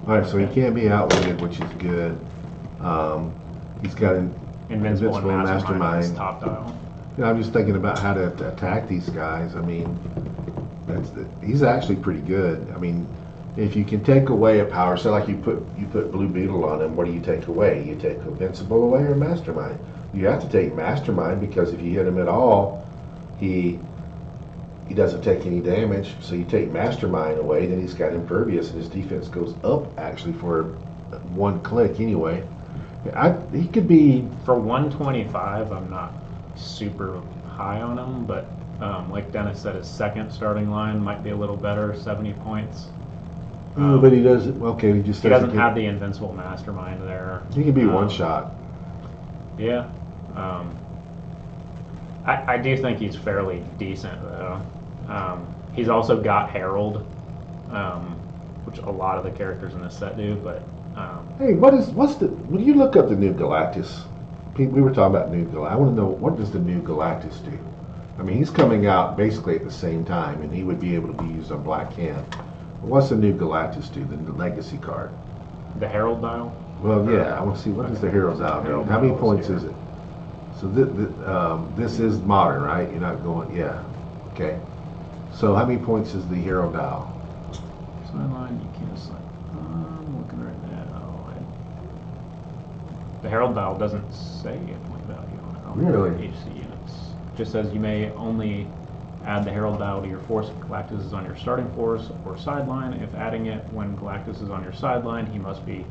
All right, so he can't be outwitted, which is good. He's got an Invincible and Mastermind. Top dial. I'm just thinking about how to attack these guys. I mean, he's actually pretty good. I mean. If you can take away a power, so like you put Blue Beetle on him, what do you take away? You take Invincible away or Mastermind? You have to take Mastermind because if you hit him at all, he doesn't take any damage. So you take Mastermind away, then he's got Impervious, and his defense goes up actually for 1 click anyway. He could be for 125. I'm not super high on him, but like Dennis said, his second starting line might be a little better, 70 points. But he doesn't. Okay, he doesn't have the Invincible Mastermind there. He can be one shot. Yeah. I do think he's fairly decent though. He's also got Herald, which a lot of the characters in this set do. But hey, when you look up the new Galactus? We were talking about new Galactus. I want to know, what does the new Galactus do? I mean, he's coming out basically at the same time, and he would be able to be used on Black Hand. What's the new Galactus do? The legacy card. The Herald dial? Well, yeah. I want to see, what does the Herald dial do? How many points is it? So this is modern, right? You're not going, yeah. Okay. So how many points is the Herald dial? Sideline, you can't select. I'm looking right now. The Herald dial doesn't say a point value on it. Really? HC units. It just says you may only add the Herald dial to your force if Galactus is on your starting force or sideline. If adding it when Galactus is on your sideline, he must be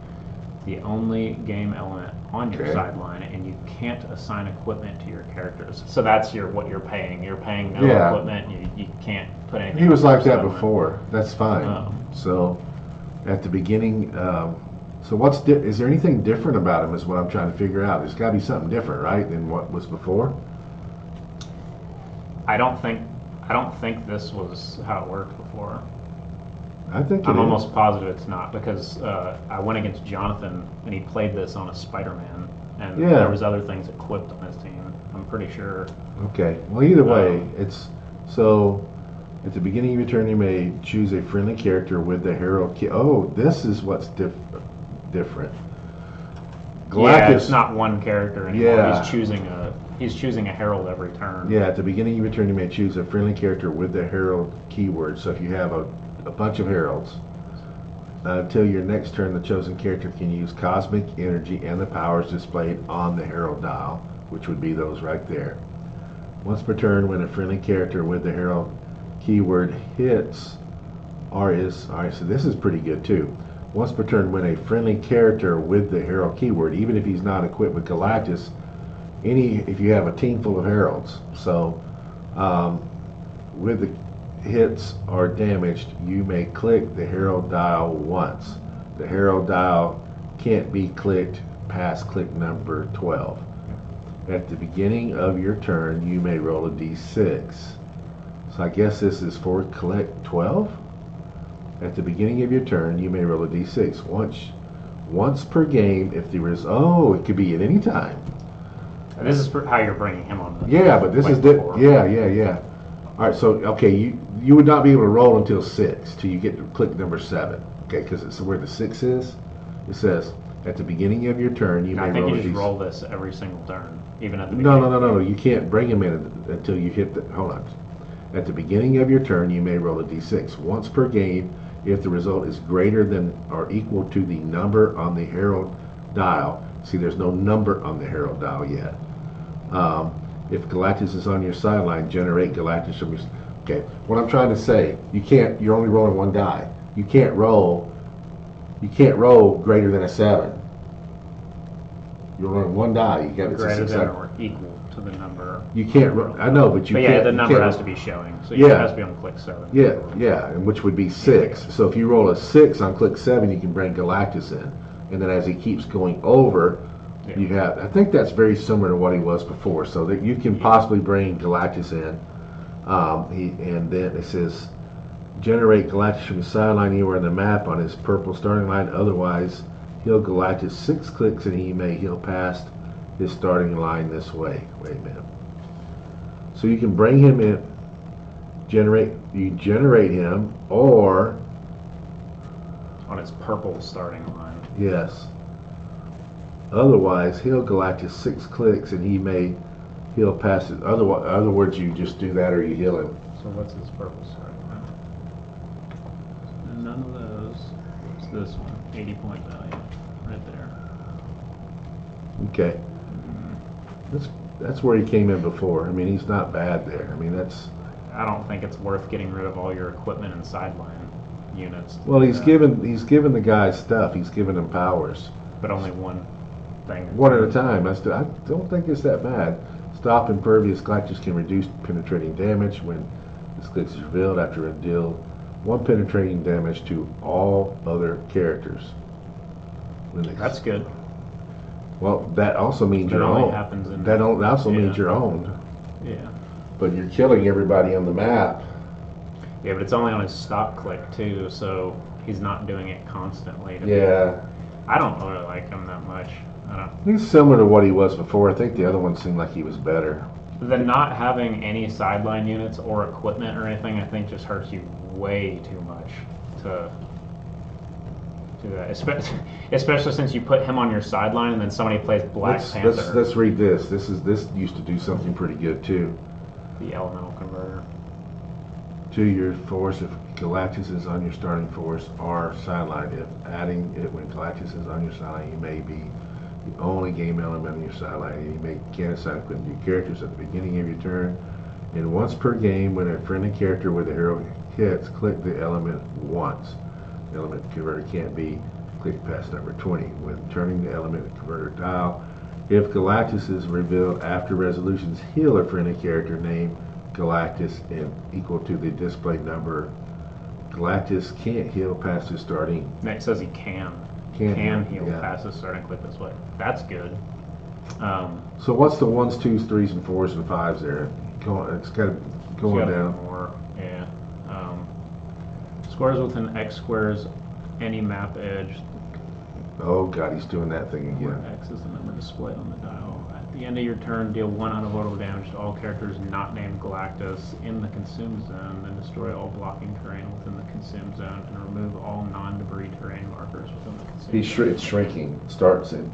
the only game element on your Okay. sideline, and you can't assign equipment to your characters. So that's what you're paying. You're paying no Yeah. equipment. You can't put anything. He was on your like that sideline. before. That's fine. Um, So at the beginning, so is there anything different about him is what I'm trying to figure out. There's got to be something different, right, than what was before? I don't think this was how it worked before. I think I'm it is. almost positive it's not, because I went against Jonathan and he played this on a Spider-Man, and Yeah. there was other things equipped on his team. I'm pretty sure. Okay. Well, either way, it's so. At the beginning of your turn, you may choose a friendly character with the Herald key. Oh, this is what's different. Yeah, it's not one character anymore. Yeah. He's choosing a herald every turn. Yeah, at the beginning of your turn, you may choose a friendly character with the Herald keyword. So if you have a bunch of heralds, until your next turn, the chosen character can use cosmic energy and the powers displayed on the herald dial, which would be those right there. Once per turn, when a friendly character with the herald keyword hits or is, all right, so this is pretty good too. Once per turn, when a friendly character with the herald keyword, even if he's not equipped with Galactus, if you have a team full of heralds, so with the hits are damaged, you may click the herald dial once. The herald dial can't be clicked past click number 12. At the beginning of your turn, you may roll a d6. So I guess this is for collect 12. At the beginning of your turn, you may roll a d6 once per game. If there is, it could be at any time. And this is how you're bringing him on. Yeah, but this is yeah. All right, so okay, you would not be able to roll until 6 till you get to click number 7. Okay, because it's where the 6 is. It says at the beginning of your turn, you may I think roll you just a roll this every single turn, even at the beginning. No. You can't bring him in until you hit the. Hold on. At the beginning of your turn, you may roll a d6 once per game. If the result is greater than or equal to the number on the herald dial. See, there's no number on the herald dial yet. If Galactus is on your sideline, generate Galactus from your. Okay, what I'm trying to say, you can't. You're only rolling one die. You can't roll greater than a 7. You're rolling one die. You got Greater than or equal to the number. You can't. I know, but you But can't. yeah, the number can't, has to be showing. So Yeah. it has to be on click 7. Yeah, and which would be 6. So if you roll a 6 on click 7, you can bring Galactus in, and then as he keeps going over, you have. I think that's very similar to what he was before, so that you can possibly bring Galactus in. And then it says generate Galactus from the sideline anywhere on the map on his purple starting line. Otherwise, he'll Galactus 6 clicks and he'll past his starting line this way. Wait a minute. So you can bring him in, you generate him, or On his purple starting line. yes. Otherwise, he'll Galactus 6 clicks and he'll pass it. Other words, you just do that or you heal him. So what's his purple starting line? None of those. What's this one? 80 point value. Right there. Okay. That's where he came in before. I mean, he's not bad there. I mean, I don't think it's worth getting rid of all your equipment and sideline units. well, he's given the guy stuff. He's given him powers. But only one thing. One at a time. I don't think it's that bad. Stop impervious Galactus can reduce penetrating damage when this click is revealed after a deal 1 penetrating damage to all other characters. That's good. Well, that also means That you're only owned. happens in- That also means Yeah. you're owned. Yeah. But you're killing everybody on the map. Yeah, but it's only on his stop click too, so he's not doing it constantly. Yeah. I don't really like him that much. I don't. He's similar to what he was before. I think the other one seemed like he was better. The not having any sideline units or equipment or anything, I think, just hurts you way too much to do that. Especially since you put him on your sideline and then somebody plays Black Panther, Let's read this. This used to do something pretty good too. the elemental converter. To your force, if Galactus is on your starting force or sideline, if adding it when Galactus is on your sideline, you may be the only game element on your sideline, and you can't assign equipment to your characters at the beginning of your turn. And once per game, when a friendly character with a hero hits, click the element once. The element converter can't be Click past number 20. When turning the element converter dial, if Galactus is revealed after resolution's healer for any character name Galactus and equal to the display number, Galactus can't heal past his starting. It says he can heal past his starting click this way. That's good. So what's the 1s, 2s, 3s, and 4s and 5s there? It's kind of going down. More, yeah. Squares within X squares any map edge. Oh God, he's doing that thing again. Where X is the number displayed on the dial. At the end of your turn, deal 1 unavoidable damage to all characters not named Galactus in the consumed zone, then destroy all blocking terrain within the consumed zone, and remove all non-debris terrain markers within the consumed zone. It's shrinking.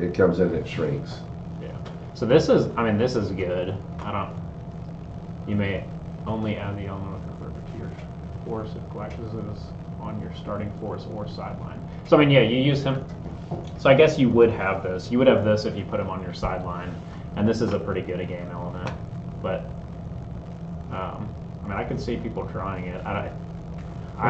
It comes in and it shrinks. Yeah. So this is good. You may only add the element of converter to your force if Galactus is on your starting force or sideline. So you use him. So I guess you would have this. You would have this if you put him on your sideline, and this is a pretty good game element. But I could see people trying it. I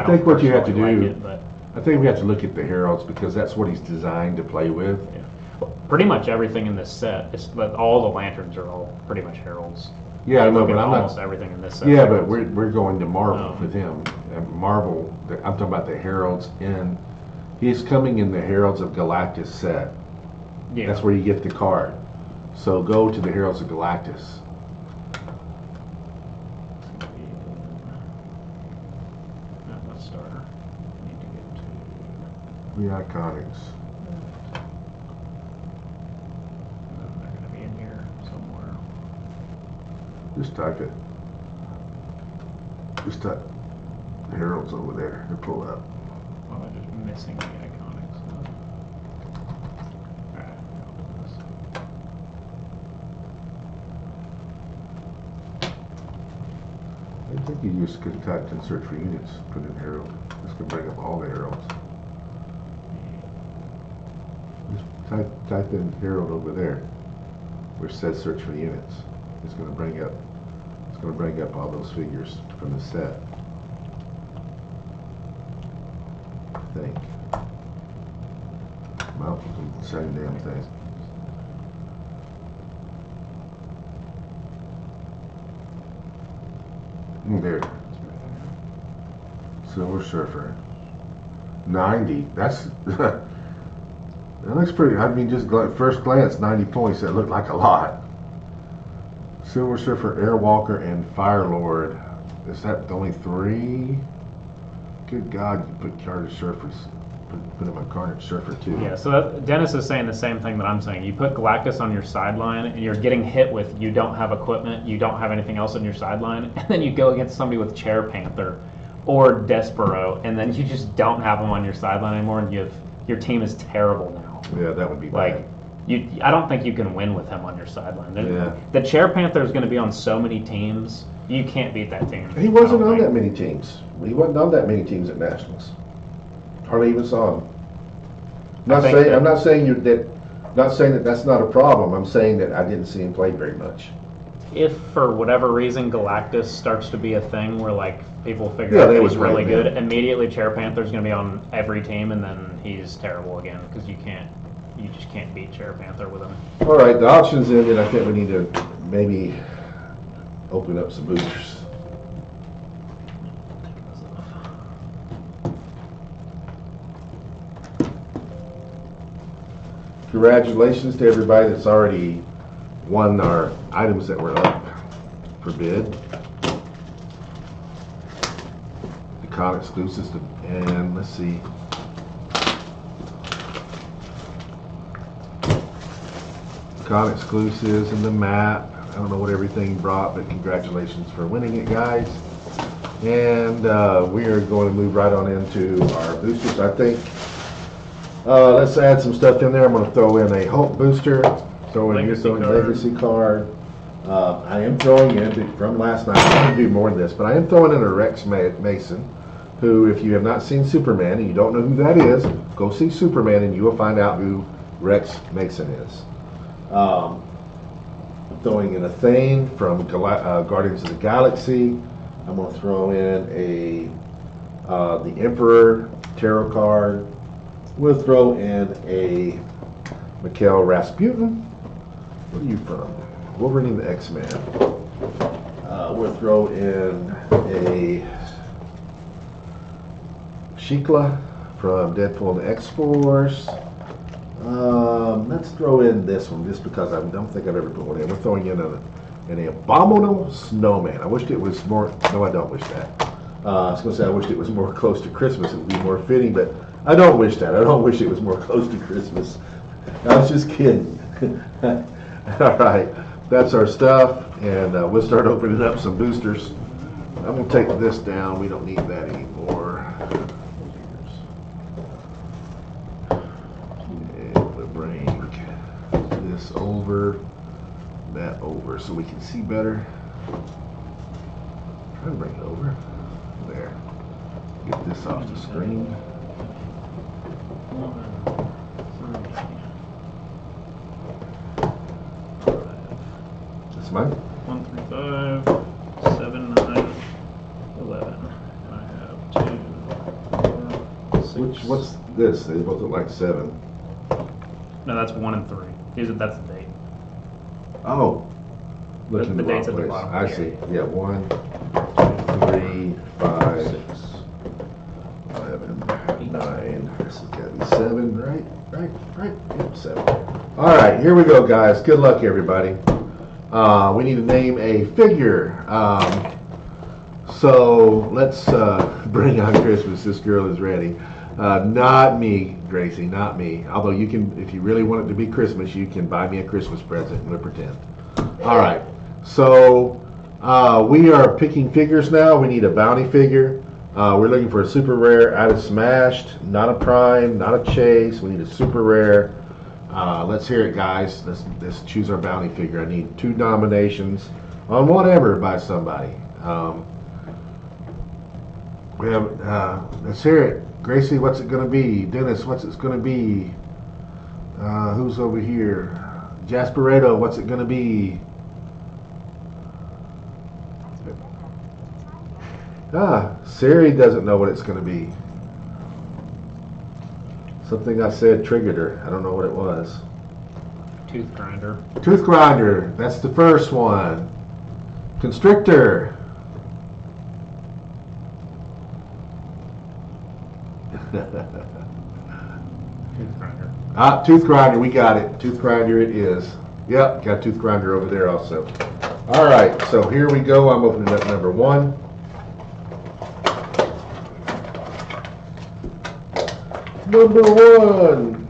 think what you have to like do. It, but I think we have to look at the heralds because that's what he's designed to play with. yeah. Well, pretty much everything in this set, all the lanterns are all pretty much heralds. Yeah, I know, Look but at I'm almost not. everything in this set. Yeah, but we're going to Marvel Oh. with him. And Marvel, I'm talking about the heralds in. He's coming in the Heralds of Galactus set. Yeah. That's where you get the card. So go to the Heralds of Galactus. Not starter. Need to get to. The Iconics. They're going to be in here somewhere. Just type it. Just type the Heralds over there. They'll pull it up. Well, I'm just missing the iconics. Alright, I'll do this. I think you just could type in search for units, put in Herald. This could bring up all the Heralds. Just type in Herald over there, which says search for units. It's going to bring up all those figures from the set. I think. Well, same damn thing. There. Silver Surfer. 90. That's that looks pretty. Just first glance, 90 points. That looked like a lot. Silver Surfer, Airwalker, and Firelord. Is that only 3? Good God, you put Carnage Surfers. Put him on Carnage Surfer too. Yeah, so Dennis is saying the same thing that I'm saying. You put Galactus on your sideline, and you're getting hit with you don't have equipment, you don't have anything else on your sideline, and then you go against somebody with Chair Panther or Despero, and then you just don't have them on your sideline anymore, and your team is terrible now. Yeah, that would be Like, bad. I don't think you can win with him on your sideline. Yeah. The Chair Panther is going to be on so many teams, you can't beat that team. He wasn't on that many teams. He wasn't on that many teams at Nationals. Hardly even saw him. I'm not saying that that's not a problem. I'm saying that I didn't see him play very much. If for whatever reason Galactus starts to be a thing where people figure out that he's really good, immediately Chair Panther's going to be on every team, and then he's terrible again because you just can't beat Chair Panther with him. All right, the options ended. I think we need to maybe open up some boosters. Congratulations to everybody that's already won our items that were up for bid. The con exclusives, and let's see. Con exclusives and the map. I don't know what everything brought, but congratulations for winning it, guys. And we are going to move right on into our boosters. I think let's add some stuff in there. I'm going to throw in a Hulk booster, throw in your Legacy card. I am throwing in, from last night, I'm going to do more of this, but I am throwing in a Rex Mason, who, if you have not seen Superman and you don't know who that is, go see Superman and you will find out who Rex Mason is. I'm throwing in a Thane from Guardians of the Galaxy. I'm going to throw in the Emperor tarot card. We'll throw in a Mikhail Rasputin. Where are you from? Wolverine the X-Man. We'll throw in a Shikla from Deadpool and the X-Force. Let's throw in this one just because I don't think I've ever put one in. We're throwing in an Abominable Snowman. I wished it was more. No, I don't wish that. I was going to say I wished it was more close to Christmas. It would be more fitting, but I don't wish that. I don't wish it was more close to Christmas. I was just kidding. All right, that's our stuff, and we'll start opening up some boosters. I'm going to take this down. We don't need that anymore. And we'll bring this over, that over, so we can see better. Try to bring it over. There. Get this off the screen. That's mine. 1 through 5, 7, 9, 11. And I have 2, 4, 6. What's this? They both look like 7. No, that's 1 and 3. That's the date. Oh. Look in The the wrong date's at the place. bottom. I see. Yeah, 1, 3, 5, 6. 11, 9. This has got to be 7, right? Right. Yep, 7. All right, here we go, guys. Good luck, everybody. We need to name a figure. So let's bring on Christmas. This girl is ready. Not me, Gracie, not me. Although you can, if you really want it to be Christmas, you can buy me a Christmas present and we'll pretend. All right, so we are picking figures now. We need a bounty figure. We're looking for a super rare out of Smashed, not a prime, not a chase. We need a super rare. Let's hear it, guys. Let's choose our bounty figure. I need 2 nominations on whatever by somebody. We have. Let's hear it. Gracie, what's it going to be? Dennis, what's it going to be? Who's over here? Jasperedo, what's it going to be? Siri doesn't know what it's going to be. Something I said triggered her. I don't know what it was. Tooth grinder. Tooth grinder. That's the first one. Constrictor. Tooth grinder. Tooth grinder. We got it. Tooth grinder it is. Yep, got tooth grinder over there also. All right, so here we go. I'm opening up number 1. Number 1.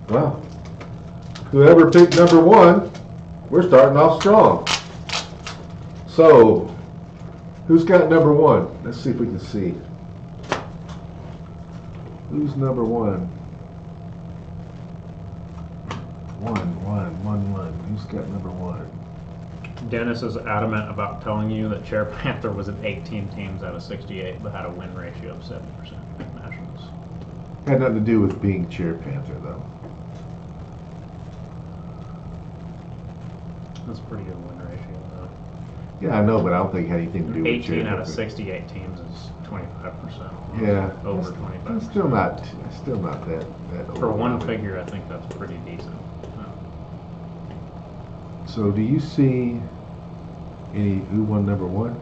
Well, whoever picked number 1, we're starting off strong. So, who's got number 1? Let's see if we can see. Who's number 1? 1. Who's got number 1? Dennis is adamant about telling you that Chair Panther was at 18 teams out of 68, but had a win ratio of 70% Nationals. Had nothing to do with being Chair Panther, though. That's a pretty good win ratio, though. Yeah, I know, but I don't think it had anything to do with 18 out of Panther. 68 teams is 25%. Yeah, Over that's 25%. Still not that. For one overwhelming. figure, I think that's pretty decent. So, do you see any who won number 1?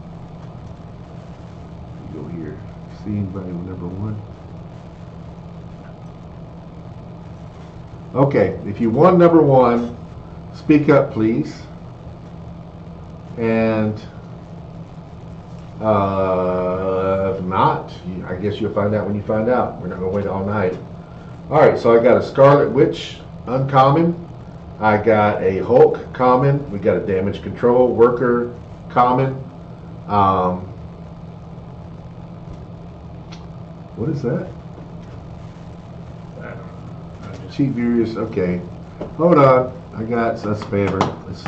You go here. See anybody with number 1? Okay, if you won number 1, speak up, please. And if not, I guess you'll find out when you find out. We're not going to wait all night. All right, so I got a Scarlet Witch uncommon. I got a Hulk common. We got a Damage Control Worker common. What is that? I don't know. Cheap Furious. Okay, hold on. I got that's spammer. Let's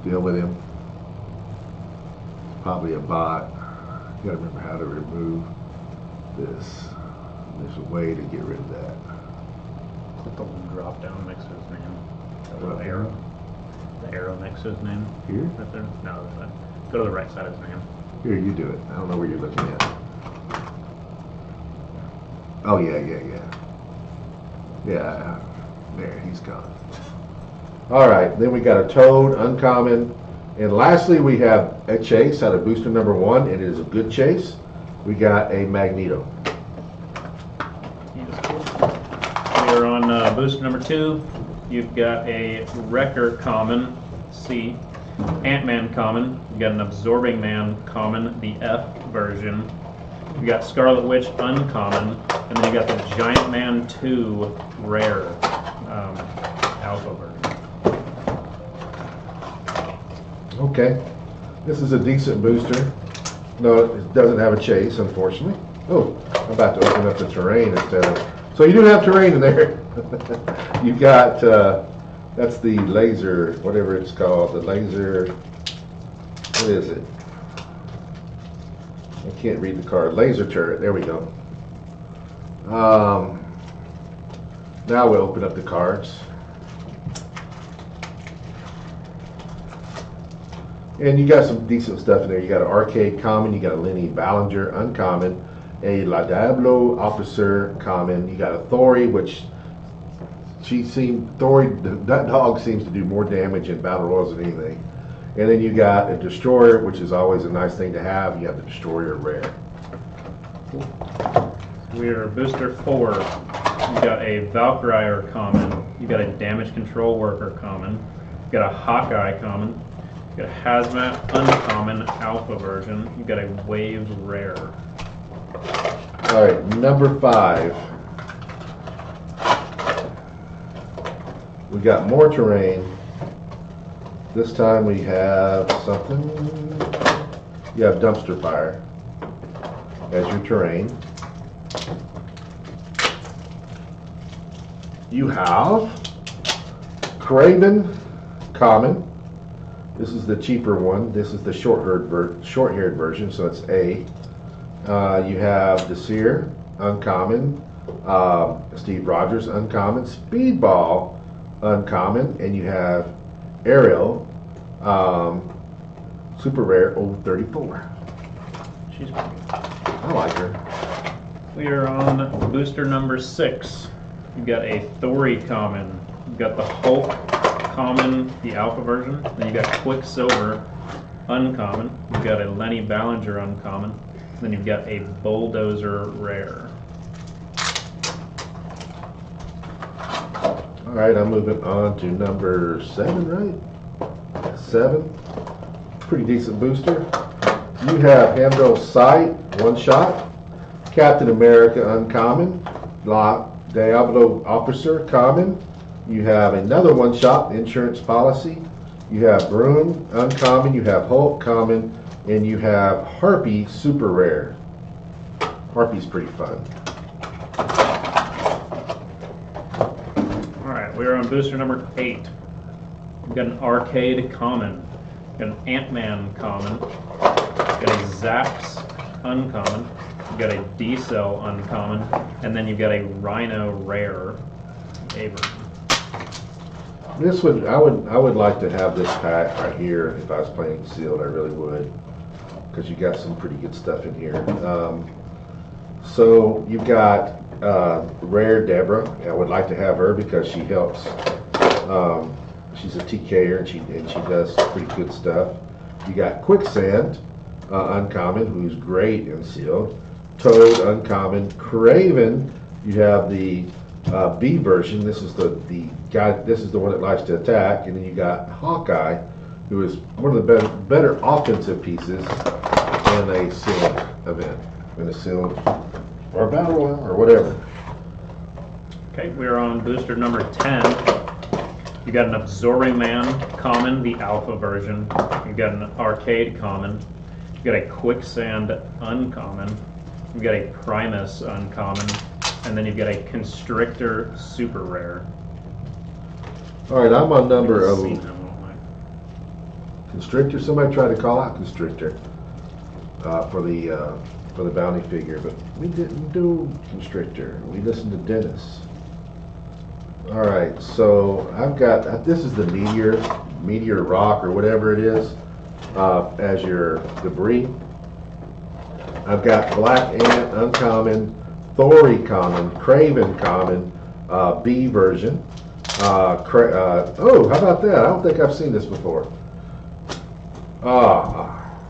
deal with him. Probably a bot. You gotta remember how to remove this. There's a way to get rid of that. Click the little drop down next to his name. That little Drop arrow. down? The arrow next to his name. Here? Right there. No, other side. Go to the right side of his name. Here, you do it. I don't know where you're looking at. Oh yeah, yeah, yeah. Yeah. There, he's gone. All right, then we got a Toad, uncommon. And lastly, we have a chase out of booster number 1. It is a good chase. We got a Magneto. We're on booster number 2. You've got a Wrecker common, C. Ant-Man common. You've got an Absorbing Man common, the F version. You got Scarlet Witch uncommon, and then you got the Giant Man 2 rare alpha version. Okay, this is a decent booster. No, it doesn't have a chase, unfortunately. Oh, I'm about to open up the terrain instead of. So you do have terrain in there. You've got that's the laser, whatever it's called, the laser. What is it? I can't read the card. Laser turret. There we go. Now we'll open up the cards. And you got some decent stuff in there. You got an Arcade common, you got a Lenny Ballinger uncommon, a La Diablo officer common, you got a Thori, which that dog seems to do more damage in battle royals than anything. And then you got a Destroyer, which is always a nice thing to have. You have the Destroyer rare. We're booster 4. You got a Valkyrie common. You got a Damage Control Worker common. You got a Hawkeye common. You got a Hazmat uncommon alpha version. You got a Wave rare. All right, number 5. We got more terrain. This time we have something. You have Dumpster Fire as your terrain. You have Craven common. This is the cheaper one. This is the short-haired version, so it's A. You have Desir uncommon, Steve Rogers uncommon, Speedball uncommon, and you have Ariel super rare 034. She's pretty good. I like her. We are on booster number 6. You've got a Thori common. You've got the Hulk common, the alpha version. Then you got Quicksilver uncommon. You've got a Lenny Ballinger uncommon. Then you've got a Bulldozer rare. All right, I'm moving on to number 7, right? 7. Pretty decent booster. You have Heimdall Sight, 1 shot. Captain America uncommon. La Diablo Officer common. You have another 1 shot, Insurance Policy. You have Bruin uncommon. You have Hulk common. And you have Harpy super rare. Harpy's pretty fun. Alright, we're on booster number 8. We've got an Arcade common. We've got an Ant-Man common. We've got a Zax uncommon. You've got a D-Cell uncommon. And then you've got a Rhino rare. A version. This would I would like to have this pack right here if I was playing sealed. I really would, because you got some pretty good stuff in here. So you've got rare Deborah. I would like to have her because she helps. She's a TKer and she does pretty good stuff. You got Quicksand uncommon, who's great in sealed. Toad uncommon. Craven. You have the B version. This is the guy. This is the one that likes to attack, and then you got Hawkeye, who is one of the better offensive pieces in a sealed event, in a sealed or a battle royal or whatever. Okay, we're on booster number 10. You got an Absorbing Man common, the alpha version. You got an Arcade common. You got a Quicksand uncommon. You got a Primus uncommon. And then you've got a Constrictor super rare. All right, I'm on number 11. Constrictor. Somebody tried to call out Constrictor for the bounty figure, but we didn't do Constrictor. We listened to Dennis. All right, so I've got this is the meteor rock or whatever it is as your debris. I've got Black Ant uncommon, Thori common, Craven common, B version. Oh, how about that? I don't think I've seen this before.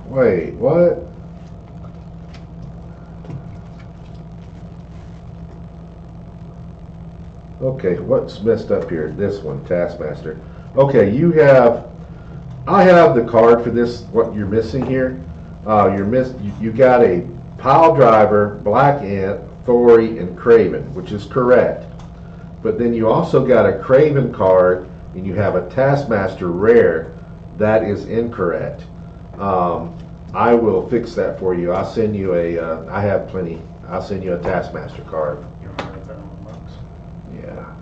Wait, what? Okay, what's messed up here? This one, Taskmaster. Okay, I have the card for this, what you're missing here. You got a Pile Driver, Black Ant, Thori, and Craven, which is correct. But then you also got a Craven card, and you have a Taskmaster rare. That is incorrect. I will fix that for you. I'll send you I have plenty. I'll send you a Taskmaster card. You want to write that on the box? Yeah.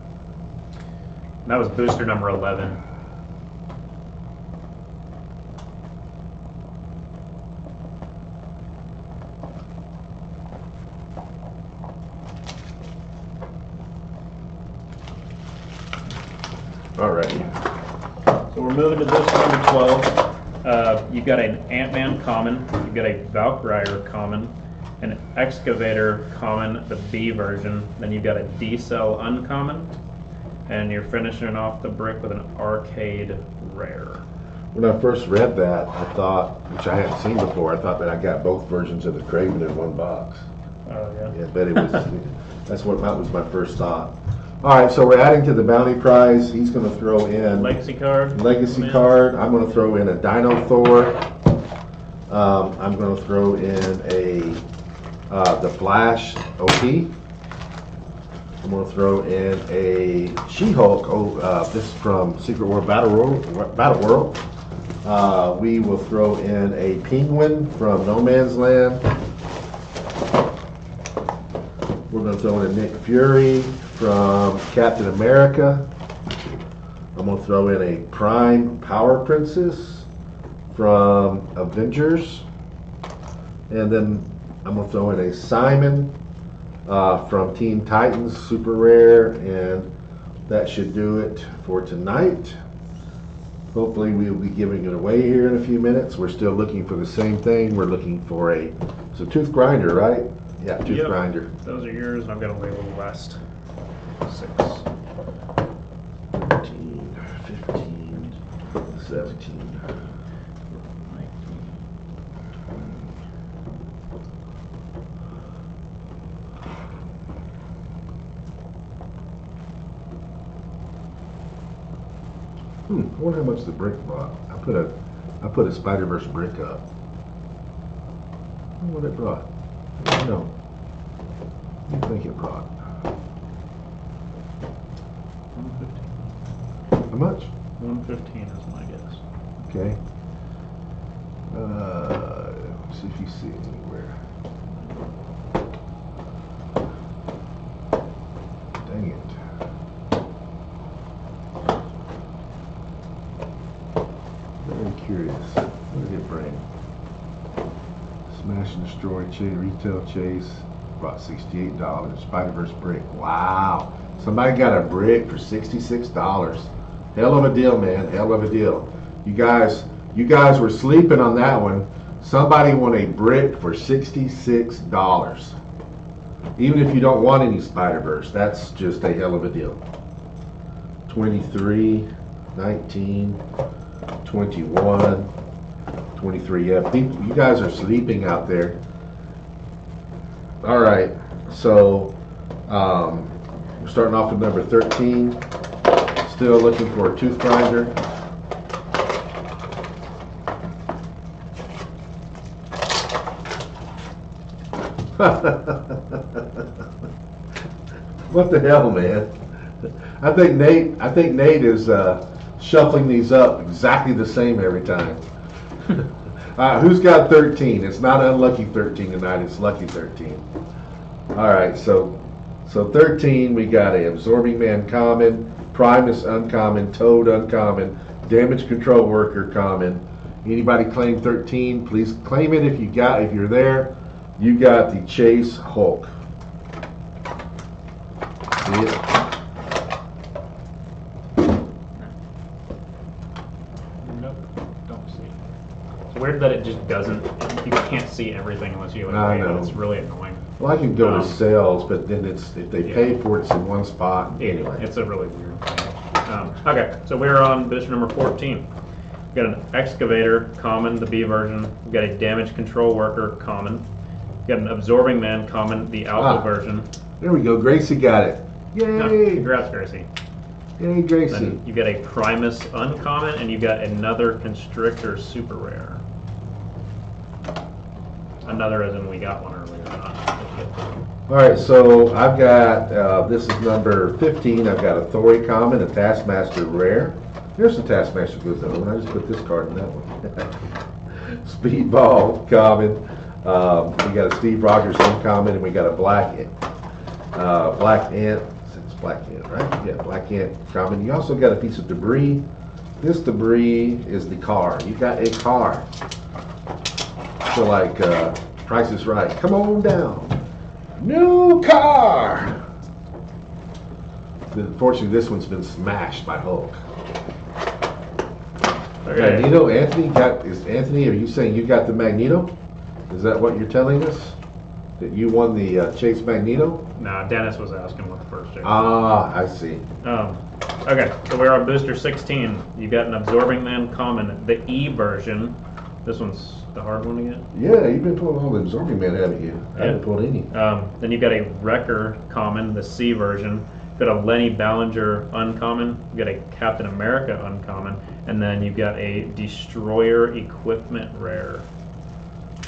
That was booster number 11. Alrighty. So we're moving to booster number 12. You've got an Ant-Man common, you've got a Valkyrie common, an Excavator common, the B version, then you've got a D-Cell uncommon, and you're finishing off the brick with an Arcade rare. When I first read that, I thought, which I hadn't seen before, I thought that I got both versions of the Craven in one box. Oh, yeah. Yeah, but it was, that was my first thought. Alright, so we're adding to the bounty prize. He's going to throw in Legacy card. Legacy card. I'm going to throw in a Dino Thor. I'm going to throw in the Flash OP. I'm going to throw in a She-Hulk. This is from Secret War Battle World. We will throw in a Penguin from No Man's Land. We're going to throw in a Nick Fury from Captain America. I'm going to throw in a Prime Power Princess from Avengers. And then I'm going to throw in a Simon from Teen Titans, super rare. And that should do it for tonight. Hopefully we'll be giving it away here in a few minutes. We're still looking for the same thing. We're looking for it's a tooth grinder, right? Yeah, tooth grinder. Those are yours, and I've got to label the last 6. 13, 15, 17. 19. I wonder how much the brick brought. I put a Spider-Verse brick up. I wonder what it brought. I don't know. What do you think it brought? 115. How much? 115 is my guess. Okay. Let's see if you see it anywhere. Dang it. Very curious. What did it bring? Smash and Destroy Retail Chase. Brought $68. Spider-Verse brick. Wow. Somebody got a brick for $66. Hell of a deal, man. Hell of a deal. You guys were sleeping on that one. Somebody won a brick for $66. Even if you don't want any Spider-Verse, that's just a hell of a deal. 23, 19, 21, 23. Yeah, people, you guys are sleeping out there. All right, so we're starting off with number 13. Still looking for a tooth grinder. What the hell, man? I think Nate is shuffling these up exactly the same every time. Who's got 13? It's not unlucky 13 tonight, it's lucky 13. Alright, so 13, we got a Absorbing Man common, Primus uncommon, Toad uncommon, Damage Control Worker common. Anybody claim 13? Please claim it if you're there. You got the Chase Hulk. See it? Nope, don't see it. It's weird that it just doesn't. You can't see everything unless you I wait. know. It's really annoying. Well, I can go to sales, but then it's, if they pay for it, it's in one spot. Anyway. It's a really weird thing. Okay, so we're on booster number 14. We've got an excavator, common, the B version. We've got a damage control worker, common. We've got an absorbing man, common, the alpha version. There we go. Gracie got it. Yay! No, congrats, Gracie. Yay, Gracie. Then you got a Primus uncommon, and you got another Constrictor super rare. Another as in we got one earlier, not. All right, so I've got, this is number 15. I've got a Thori common, a Taskmaster rare. Here's the Taskmaster goes that one. I just put this card in that one. Speedball common. We got a Steve Rogers uncommon, and we got a Black Ant. It's Black Ant, right? Yeah, Black Ant common. You also got a piece of debris. This debris is the car. You got a car. So like, Price is Right. Come on down. New car. Unfortunately, this one's been smashed by Hulk. Okay. Magneto, Anthony, are you saying you got the Magneto? Is that what you're telling us? That you won the Chase Magneto? Nah, Dennis was asking what the first Chase. Ah, I see. Okay, so we're on booster 16. You got an absorbing man common, the E version. This one's the hard one to get. Yeah, you've been pulling all the absorbing man, haven't you? I haven't pulled any. Then you got a Wrecker common, the C version. You've got a Lenny Ballinger uncommon. You got a Captain America uncommon, and then you've got a Destroyer equipment rare.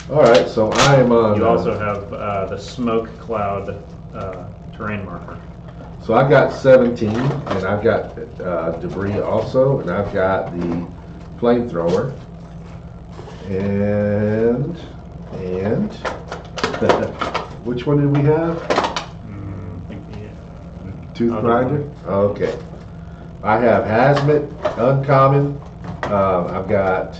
All right, so I am on. You also have the Smoke Cloud terrain marker. So I got 17, and I've got debris also, and I've got the flamethrower, and which one did we have? I think Tooth grinder? Okay. I have Hazmat, uncommon. I've got,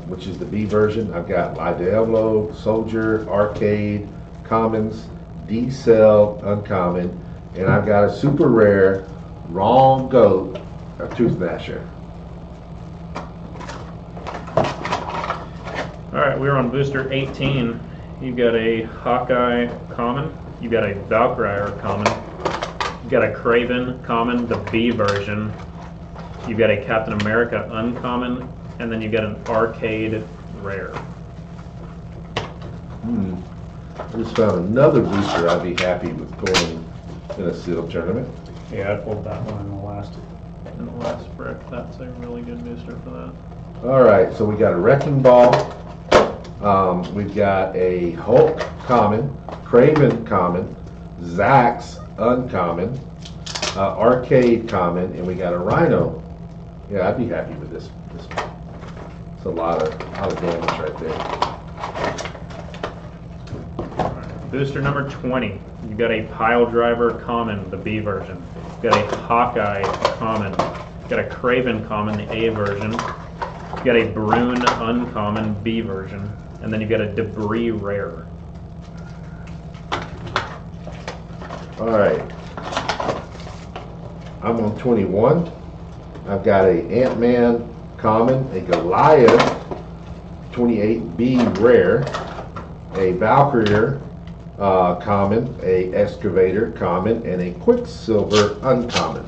which is the B version. I've got La Diablo, Soldier, Arcade, commons, D-Cell, uncommon, and I've got a super rare, Wrong Goat, a Tooth Gnasher. Alright, we're on booster 18. You've got a Hawkeye common. You've got a Valkyrie common. You've got a Kraven common, the B version. You've got a Captain America uncommon. And then you've got an Arcade rare. I just found another booster I'd be happy with pulling in a sealed tournament. Yeah, I pulled that one in the last brick. That's a really good booster for that. All right, so we got a Wrecking Ball. We've got a Hulk common, Kraven common, Zax uncommon, Arcade common, and we got a Rhino. Yeah, I'd be happy with this. It's a lot of damage right there. Right. Booster number 20. You got a Pile Driver common, the B version. You got a Hawkeye common. You got a Kraven common, the A version. You got a Brune uncommon, B version. And then you got a Debris rare. All right. I'm on 21. I've got a Ant-Man common, a Goliath 28B rare, a Valkyrie common, a Excavator common, and a Quicksilver uncommon.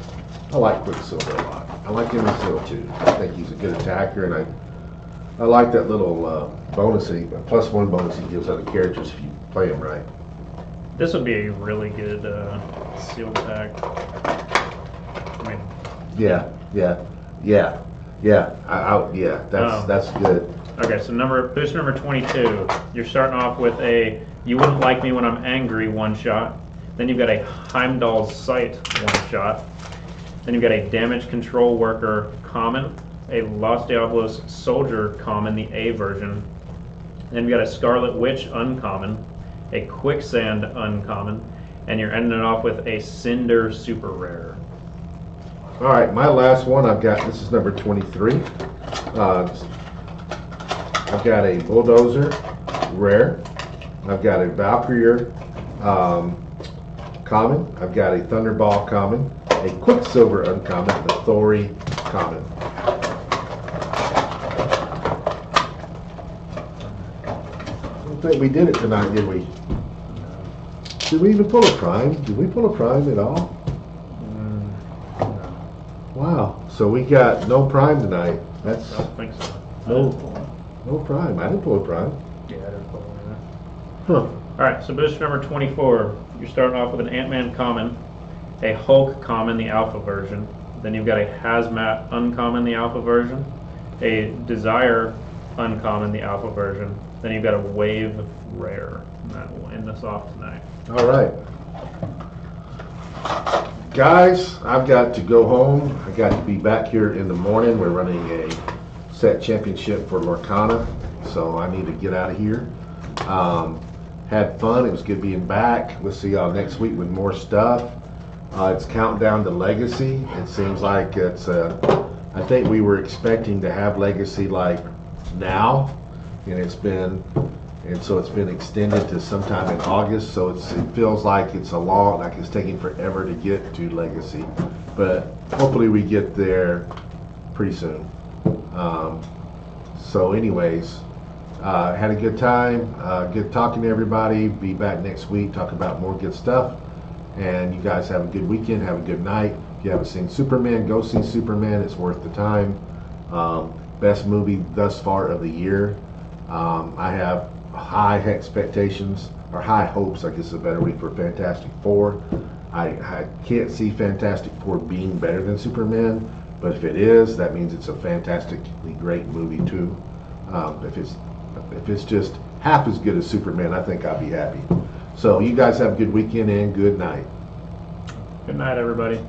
I like Quicksilver a lot. I like him in Seal too. I think he's a good attacker, and I like that little bonus, +1 bonus he gives other characters if you play him right. This would be a really good sealed pack. I mean, Yeah. That's good. okay, so booster number 22. You're starting off with a You Wouldn't Like Me When I'm Angry one shot. Then you've got a Heimdall's Sight one shot. Then you've got a Damage Control Worker common, a Los Diablos Soldier common, the A version. Then you've got a Scarlet Witch uncommon, a Quicksand uncommon, and you're ending it off with a Cinder super rare. All right, my last one I've got, this is number 23. I've got a Bulldozer rare. I've got a Valkyrie common. I've got a Thunderball common, a Quicksilver uncommon, a Thori common. I don't think we did it tonight, did we? Did we even pull a prime? Did we pull a prime at all? No, Wow. So we got no prime tonight. That's I don't think so. no prime. I didn't pull a prime. Yeah, I didn't pull one either. Huh. Alright, so booster number 24, you're starting off with an Ant-Man common, a Hulk common, the alpha version, then you've got a Hazmat uncommon, the alpha version, a Desire uncommon, the alpha version, then you've got a Wave rare, and that will end us off tonight. All right. Guys, I've got to go home. I got to be back here in the morning. We're running a set championship for Lorcana, so I need to get out of here. Had fun. It was good being back. We'll see y'all next week with more stuff. It's countdown to Legacy. It seems like it's, I think we were expecting to have Legacy like now, and so it's been extended to sometime in August, so it feels like it's like it's taking forever to get to Legacy, but hopefully we get there pretty soon. So anyways, had a good time, good talking to everybody. Be back next week, talk about more good stuff, and you guys have a good weekend, have a good night. If you haven't seen Superman, go see Superman. It's worth the time. Best movie thus far of the year. I have high expectations, or high hopes, I guess is a better way, for Fantastic Four. I can't see Fantastic Four being better than Superman, but if it is, that means it's a fantastically great movie too. If it's just half as good as Superman, I think I'll be happy. So you guys have a good weekend and good night. Good night, everybody.